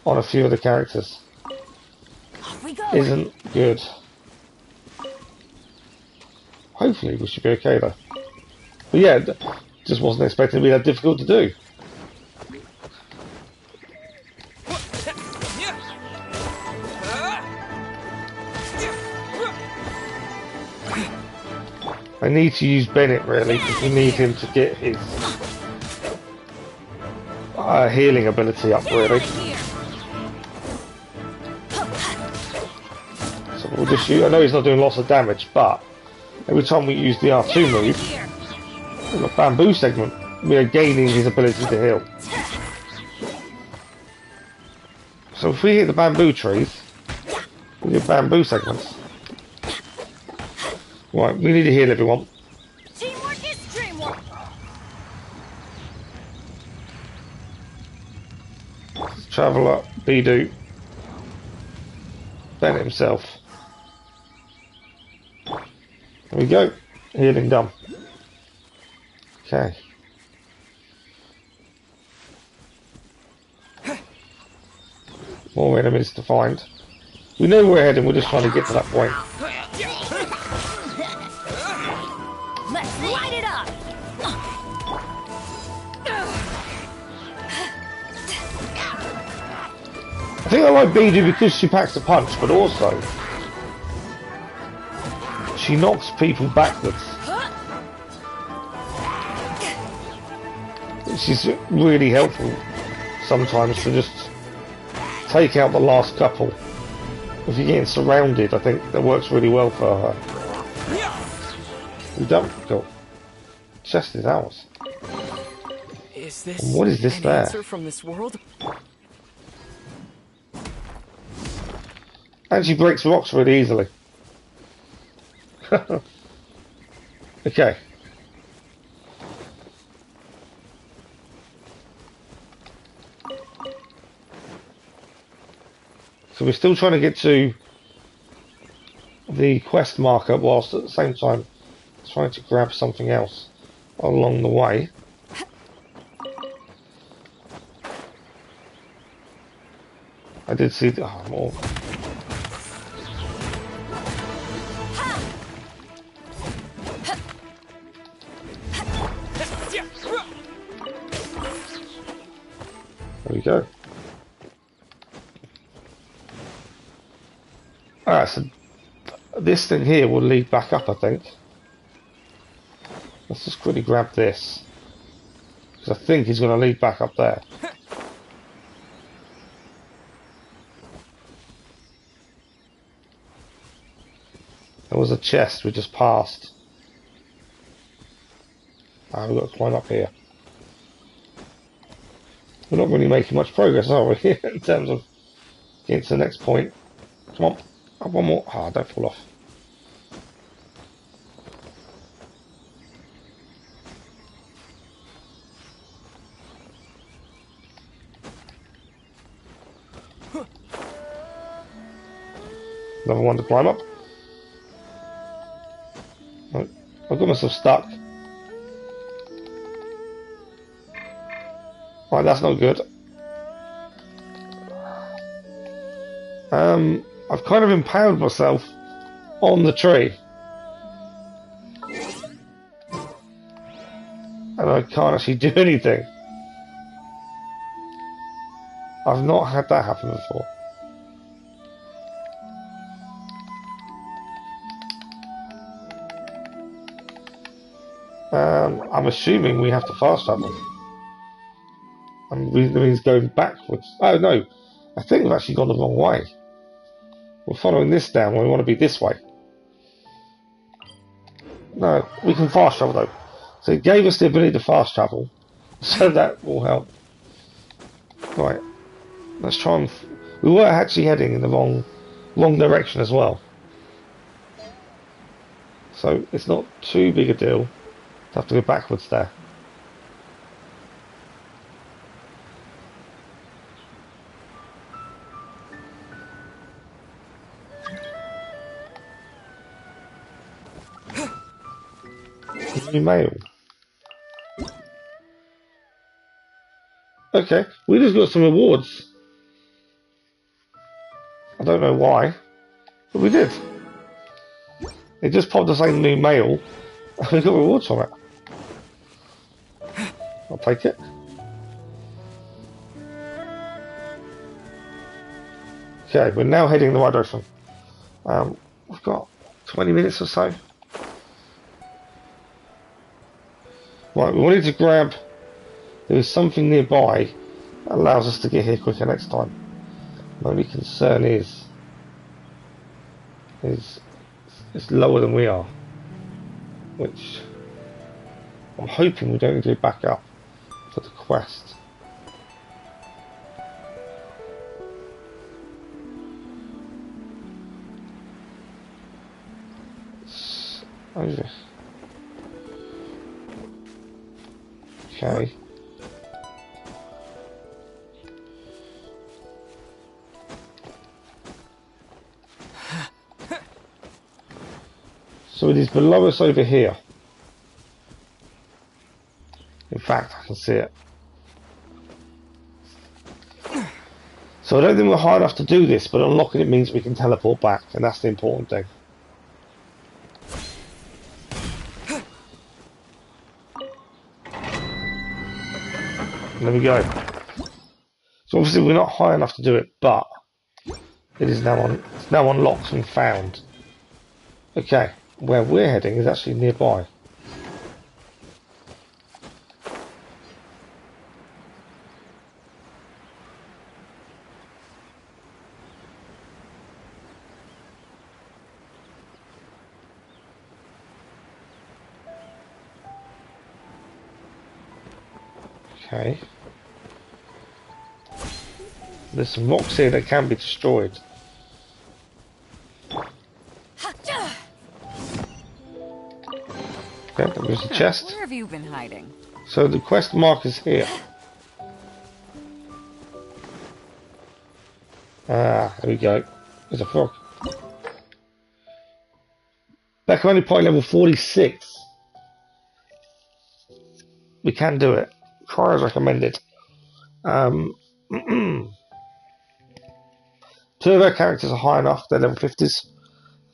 on a few of the characters. Isn't good. Hopefully we should be okay though. But yeah, just wasn't expecting to be that difficult to do. I need to use Bennett really, because we need him to get his healing ability up really. So we'll just use, I know he's not doing lots of damage, but every time we use the R2 move, with a bamboo segment, we are gaining his ability to heal. So if we hit the bamboo trees, we get bamboo segments. Right, we need to heal everyone. Teamwork is dreamwork. Traveller, Bidu, Bennett himself. There we go. Healing done. Okay. More enemies to find. We know we're heading, we're just trying to get to that point. Let's light it up. I think I like Bidu because she packs a punch, but also she knocks people backwards. She's really helpful sometimes to just take out the last couple. If you're getting surrounded, I think that works really well for her. We don't go. Chest is ours. Is this What is this an there? answer from this world? And she breaks rocks really easily. Okay. So we're still trying to get to the quest marker whilst at the same time trying to grab something else along the way. I did see the... Oh, more. There we go. Alright, so this thing here will lead back up, I think. Let's just quickly grab this. Because I think he's going to lead back up there. There was a chest we just passed. Ah, we've got to climb up here. We're not really making much progress, are we, in terms of getting to the next point. Come on, up one more. Ah, don't fall off. Another one to climb up. Oh, I've got myself stuck. Right, that's not good. I've kind of impaled myself on the tree. And I can't actually do anything. I've not had that happen before. I'm assuming we have to fast travel. And that means going backwards. Oh no, I think we've actually gone the wrong way. We're following this down when we want to be this way. No, we can fast travel though. So it gave us the ability to fast travel. So that will help. Right, let's try and... We were actually heading in the wrong direction as well. So it's not too big a deal to have to go backwards there. New mail. Okay, we just got some rewards. I don't know why, but we did. It just popped us saying new mail, and we got rewards from it. I'll take it. Okay, we're now heading in the right direction. We've got 20 minutes or so. Right, we wanted to grab... There was something nearby that allows us to get here quicker next time. My only concern is it's lower than we are. Which... I'm hoping we don't need to go back up for the quest. Over. Okay. So it is below us over here. In fact, I can see it. So I don't think we're high enough to do this, but unlocking it means we can teleport back, and that's the important thing. There we go. So obviously we're not high enough to do it, but it is now on. It's now unlocked and found. Okay, where we're heading is actually nearby. Okay. There's some rocks here that can be destroyed. Okay, there's a chest. Where have you been hiding? So the quest mark is here. Ah, there we go. There's a frog. Becca only point level 46. We can do it. Try as recommended. Two of our characters are high enough, they're level 50s,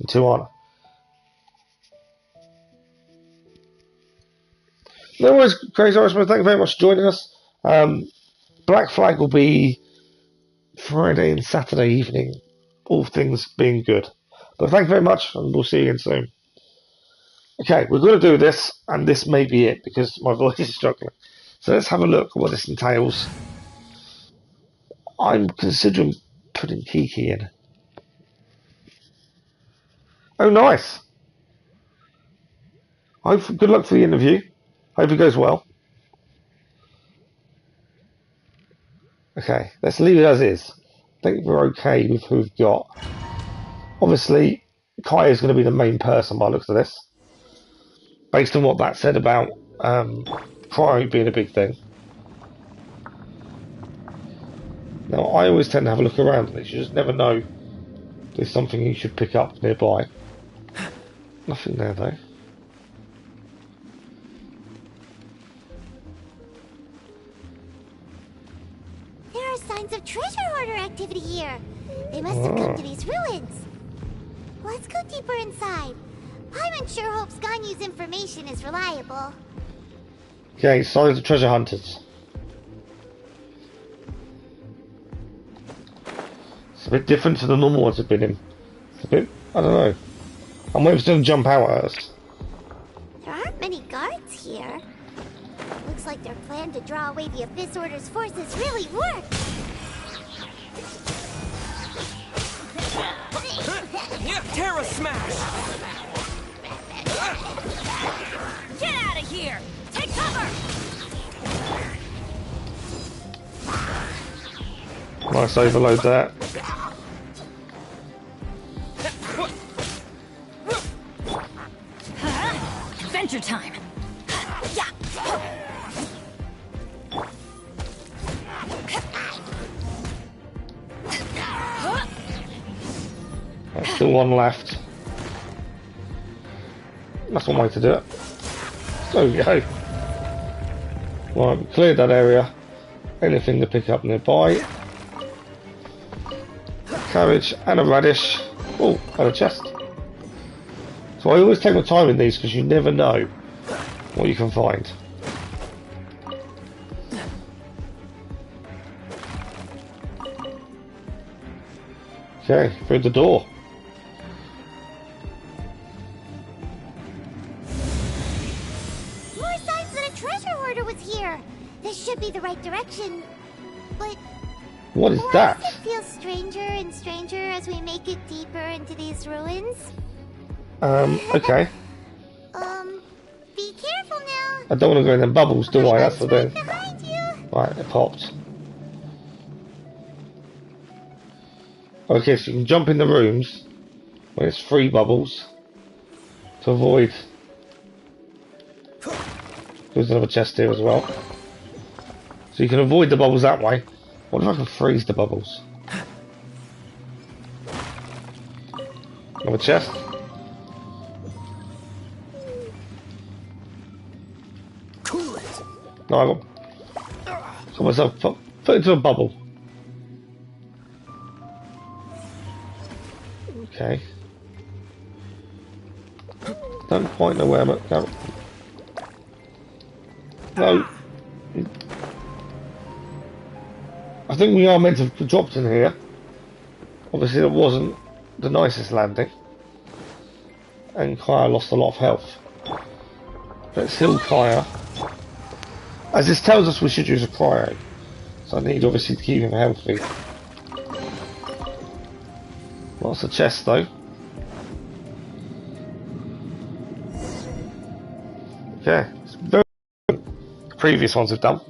and two aren't. No worries, Crazy Irishman, thank you very much for joining us. Black Flag will be Friday and Saturday evening, all things being good. But thank you very much, and we'll see you again soon. Okay, we're going to do this, and this may be it, because my voice is struggling. So let's have a look at what this entails. I'm considering putting Kiki in. Oh, nice. Good luck for the interview. Hope it goes well. Okay, let's leave it as is. I think we're okay with who we've got. Obviously, Kai is going to be the main person by the looks of this. Based on what that said about cryo being a big thing. Now, I always tend to have a look around this. You just never know there's something you should pick up nearby. Nothing there, though. There are signs of treasure hoarder activity here. They must have come to these ruins. Let's go deeper inside. Paimon sure hopes Ganyu's information is reliable. Okay, signs of treasure hunters. It's a bit different to the normal ones I've been in. It's a bit, I don't know. I'm waiting for them to jump out at us. There aren't many guards here. Looks like their plan to draw away the Abyss Order's forces really worked. Terra Smash! Get out of here! Take cover! Nice overload that. Adventure time! There's still one left. That's one way to do it. There we go. Right, we cleared that area. Anything to pick up nearby. Cabbage and a radish. Oh, and a chest. So I always take my time in these because you never know what you can find. Okay, through the door. More signs that a treasure hoarder was here. This should be the right direction. But what is why that? does it feel stranger and stranger as we make it deeper into these ruins? Okay. Be careful now. I don't want to go in them bubbles, do I? That's the thing. Behind you. Right, it popped. Okay, so you can jump in the rooms when it's free bubbles to avoid. There's another chest here as well. So you can avoid the bubbles that way. What if I can freeze the bubbles? Another chest. Cool it. No, I got myself put into a bubble. Okay. Don't quite know where I'm at. No. I think we are meant to have dropped in here. Obviously, it wasn't the nicest landing. And Kaya lost a lot of health. Let's heal Kaya. As this tells us, we should use a cryo. So I need obviously to keep him healthy. Lots of chests though. Okay, it's very good. The previous ones have done.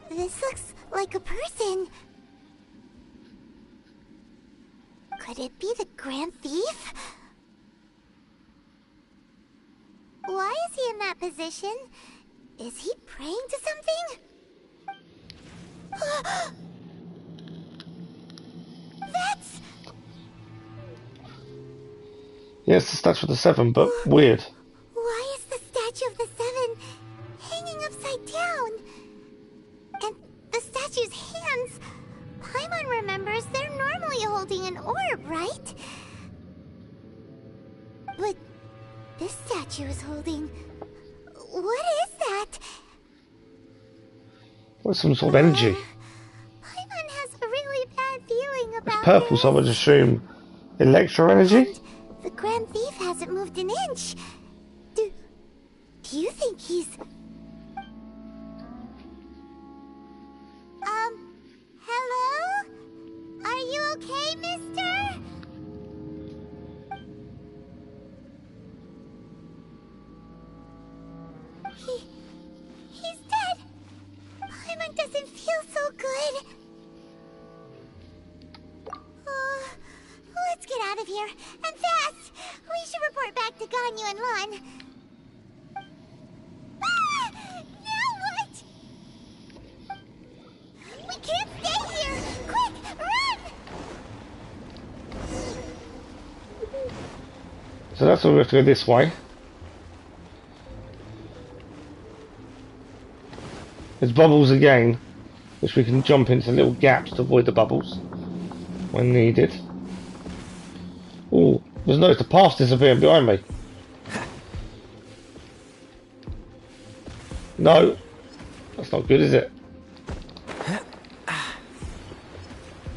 This looks like a person. Could it be the Grand Thief? position? Is he praying to something? That's... Yeah, it's the statue of the Seven, but weird. Why is the statue of the Seven hanging upside down? And the statue's hands... Paimon remembers they're normally holding an orb, right? But this statue is holding... What is that? What's some sort of energy? Paimon has a really bad feeling about Purple, this. so I would assume electro energy? And the Grand Thief hasn't moved an inch. Do you think he's... Hello? Are you okay, mister? He's dead. Paimon doesn't feel so good. Let's get out of here, and fast! We should report back to Ganyu and Lon. Ah! Now what? We can't stay here! Quick, run! So that's why we have to go this way. There's bubbles again, which we can jump into little gaps to avoid the bubbles when needed. Oh, there's no, the path disappearing behind me. No, that's not good, is it?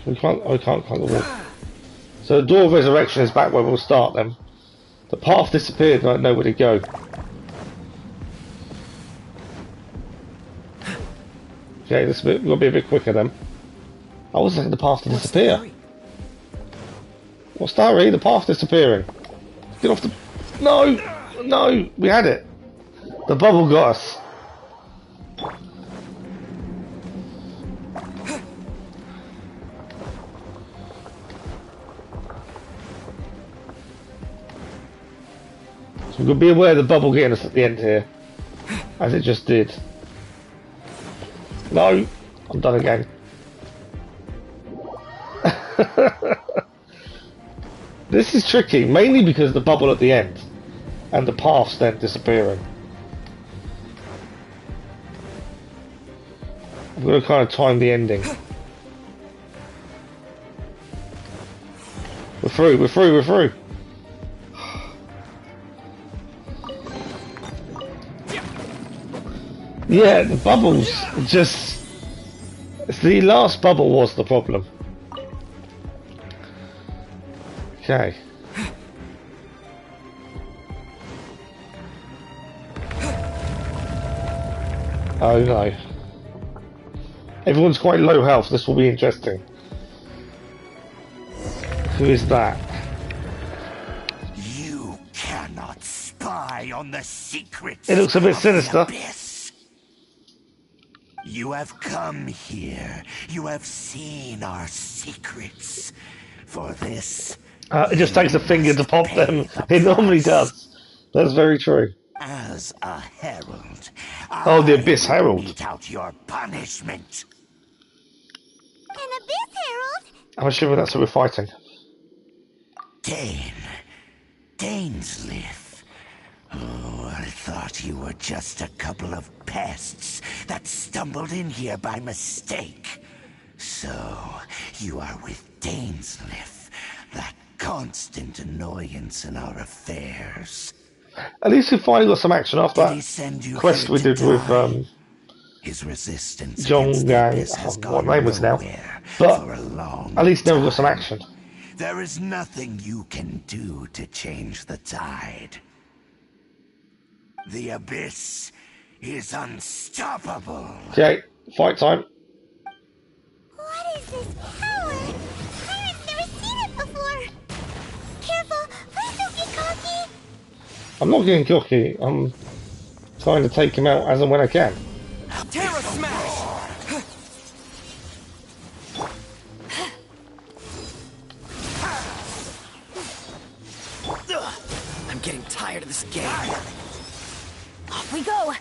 We can't climb the wall. So the Door of Resurrection is back where we'll start then. The path disappeared and I don't know where to go. Okay, this will be a bit quicker then. I was expecting the path to disappear. What's the hurry? The path disappearing. Get off the... No! No! We had it. The bubble got us. So we've got to be aware of the bubble getting us at the end here. As it just did. No! I'm done again. This is tricky, mainly because of the bubble at the end. And the paths then disappearing. I'm going to kind of time the ending. We're through, we're through, we're through! Yeah, the bubbles just... The last bubble was the problem. Okay. Oh no. Everyone's quite low health, this will be interesting. Who is that? You cannot spy on the secrets. It looks a bit sinister. You have come here. You have seen our secrets. For this... it just takes a finger to pop them. It normally does. That's very true. As a herald, oh, the Abyss Herald. Mete out your punishment. An Abyss Herald? I'm assuming that's who we're fighting. Dainsleif. Oh, I thought you were just a couple of pests that stumbled in here by mistake. So, you are with Dainsleif, that constant annoyance in our affairs. At least we finally got some action after that quest we did with His resistance John Gang, what name was now, but at least now we've got some action. There is nothing you can do to change the tide. The Abyss is unstoppable. Okay, fight time. What is this power? Pirate's never seen it before. Careful, please don't get cocky. I'm not getting cocky. I'm trying to take him out as and when I can. Terra Smash! I'm getting tired of this game. I'll Off we go!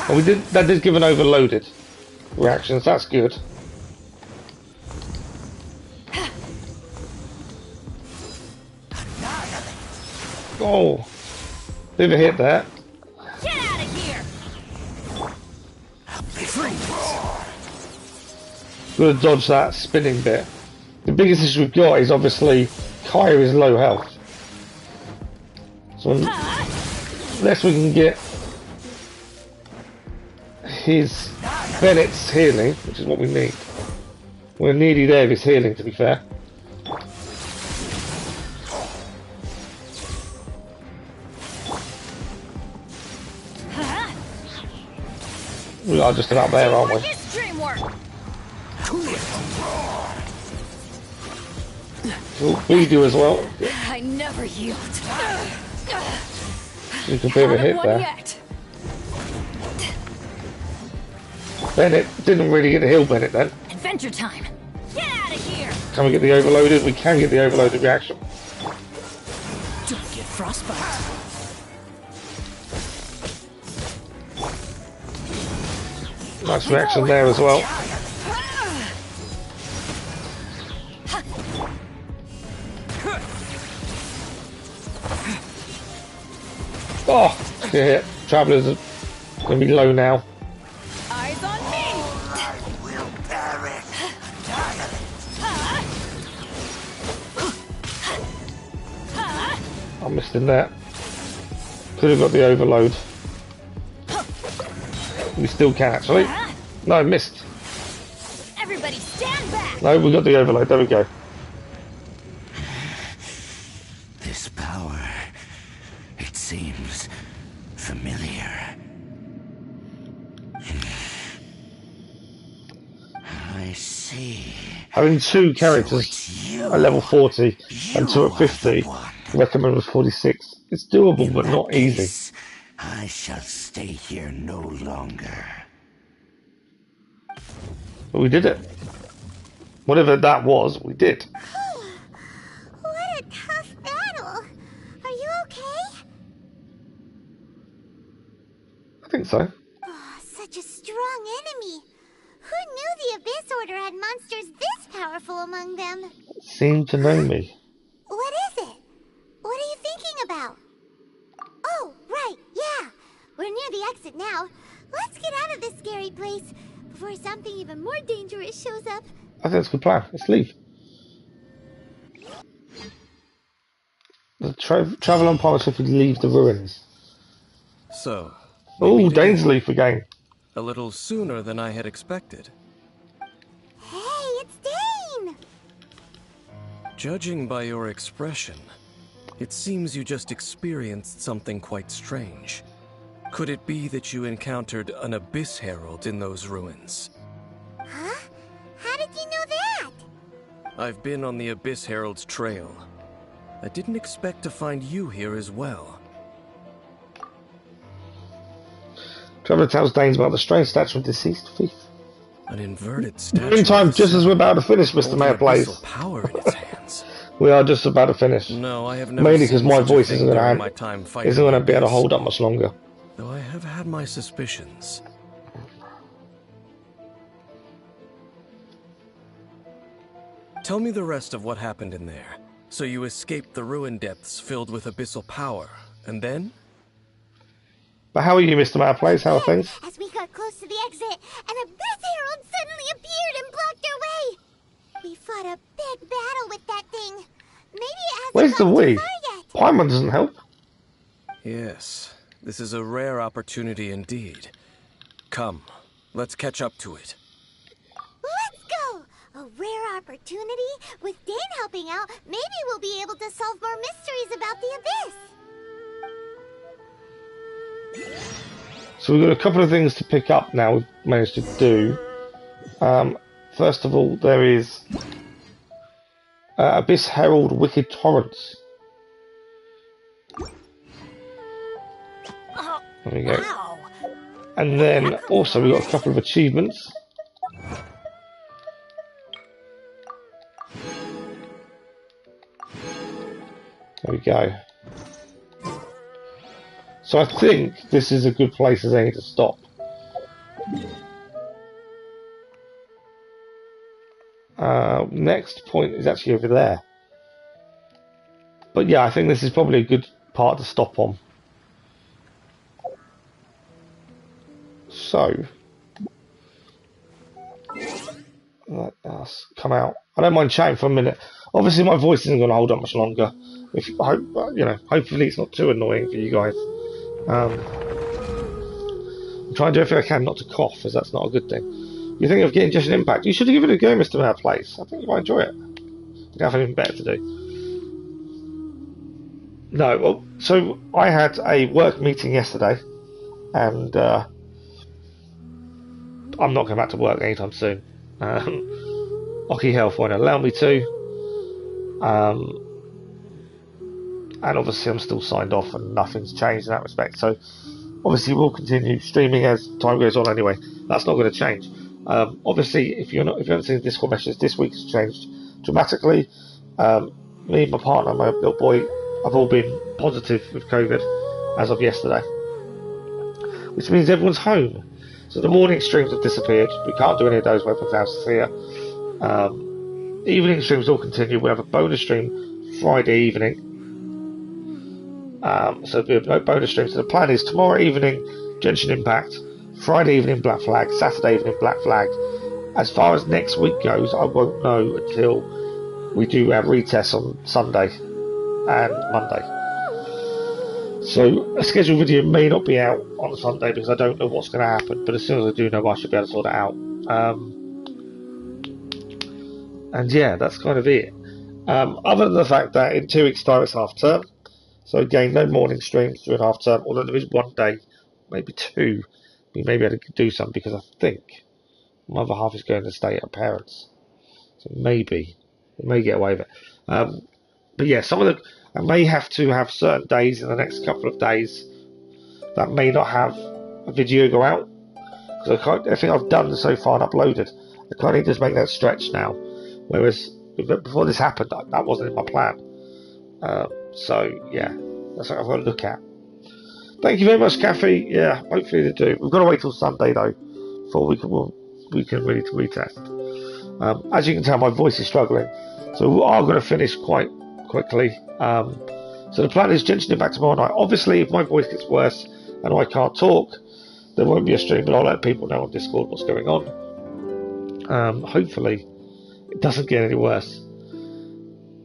Well, that did give an overloaded reaction, so that's good. Oh, bit of a hit there. Get out of here! Gotta dodge that spinning bit. The biggest issue we've got is obviously Kaya is low health. So unless we can get his Bennett's healing, which is what we need. We're nearly there with his healing, to be fair. We are just about there, aren't we? Oh, we do as well. I never yield. There's a bit of a hit there. Bennett didn't really get to heal Bennett then. Adventure time. Get out of here. Can we get the overloaded? We can get the overloaded reaction. Don't get frostbite. Nice reaction there as well. Oh, good hit. Travelers are going to be low now. Eyes on me. I will perish. I missed in that. Could have got the overload. We still can actually. No, I missed. Everybody stand back. No, we got the overload. There we go. This power, it seems familiar. I see. Having two characters at level 40 and two at 50, recommend was 46. It's doable, but not easy. I shall stay here no longer. But we did it. Whatever that was, we did. What a tough battle. Are you okay? I think so. Oh, such a strong enemy. Who knew the Abyss Order had monsters this powerful among them? Seem to know me. What is it? What are you thinking about? Oh, right, yeah. We're near the exit now. Let's get out of this scary place before something even more dangerous shows up. I think that's a good plan. Let's leave. The travel on pilot if we leave the ruins. So. Oh, Dane's leaf again. A little sooner than I had expected. Hey, it's Dane! Judging by your expression, it seems you just experienced something quite strange. Could it be that you encountered an Abyss Herald in those ruins? Huh? How did you know that? I've been on the Abyss Herald's trail. I didn't expect to find you here as well. Traveller tells Danes about the strange statue of deceased thief. An inverted statue. Meantime, just as we're about to finish, Mr. Mayor plays. Power in its hands. We are just about to finish. No, I have never mainly because my voice isn't going to be able to hold up much longer. Though I have had my suspicions. Tell me the rest of what happened in there. So you escaped the ruin depths filled with abyssal power, and then? But how are you, Mr. Mayor Plays? How are things? As we got close to the exit, an Abyss Herald suddenly appeared and blocked our way. We fought a big battle with that thing. Maybe it hasn't Where's the gone we? too far yet. Paimon doesn't help. Yes, this is a rare opportunity indeed. Come, let's catch up to it. Let's go! A rare opportunity? With Dane helping out, maybe we'll be able to solve more mysteries about the Abyss. So we've got a couple of things to pick up now we've managed to do. First of all, there is Abyss Herald Wicked Torrents. There we go. And then also we've got a couple of achievements. There we go. So I think this is a good place as any to stop. Next point is actually over there. But yeah, I think this is probably a good part to stop on. So, let us come out. I don't mind chatting for a minute. Obviously, my voice isn't going to hold up much longer. Hopefully, it's not too annoying for you guys. I'm trying to do everything I can not to cough, as that's not a good thing. You think of getting Genshin Impact? You should give it a go, Mr. Mayor Place. I think you might enjoy it. You have anything better to do. No, well, so I had a work meeting yesterday, and I'm not going back to work anytime soon. Oki Health won't allow me to. And obviously I'm still signed off and nothing's changed in that respect. So obviously we'll continue streaming as time goes on anyway. That's not going to change. Obviously if you haven't seen the Discord messages, this week has changed dramatically. Me and my partner, my little boy, have all been positive with COVID as of yesterday. Which means everyone's home. So the morning streams have disappeared. We can't do any of those weapons houses here. Evening streams will continue. We have a bonus stream Friday evening. So there'll be no bonus stream. So the plan is tomorrow evening Genshin Impact, Friday evening Black Flag, Saturday evening Black Flag. As far as next week goes, I won't know until we do our retests on Sunday and Monday. So a scheduled video may not be out on Sunday because I don't know what's going to happen, but as soon as I do know, I should be able to sort it out. And yeah, that's kind of it. Other than the fact that in 2 weeks' time it's half term, so again, no morning streams during half term, although there is one day, maybe two, we may be able to do some because I think my other half is going to stay at her parents. So maybe we may get away with it. But yeah, I may have to have certain days in the next couple of days that may not have a video go out because everything I've done so far and uploaded, I can't even just make that stretch now. Whereas before this happened, that wasn't in my plan. So yeah, that's what I've got to look at. Thank you very much, Kathy. Yeah, hopefully they do. We've got to wait till Sunday though before we can really retest. As you can tell, my voice is struggling, so we are going to finish quite quickly. So the plan is Genshin Impact tomorrow night. Obviously, if my voice gets worse and I can't talk, there won't be a stream, but I'll let people know on Discord what's going on. Hopefully, it doesn't get any worse.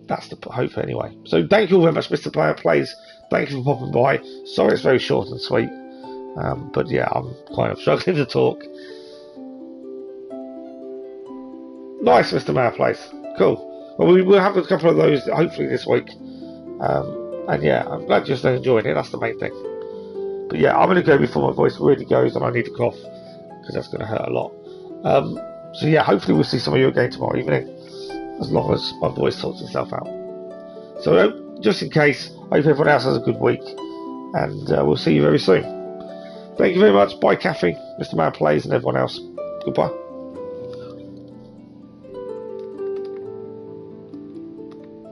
That's the hope anyway. So thank you all very much, Mr. Player Plays. Thank you for popping by. Sorry it's very short and sweet. But yeah, I'm kind of struggling to talk. Nice, Mr. Mayor Place. Cool. Well, we will have a couple of those hopefully this week. And yeah, I'm glad you're still enjoying it. That's the main thing. But yeah, I'm going to go before my voice really goes and I need to cough because that's going to hurt a lot. So yeah, hopefully we'll see some of you again tomorrow evening, as long as my voice sorts itself out. So just in case, I hope everyone else has a good week, and we'll see you very soon. Thank you very much. Bye, Kathy, Mr. Man Plays, and everyone else. Goodbye.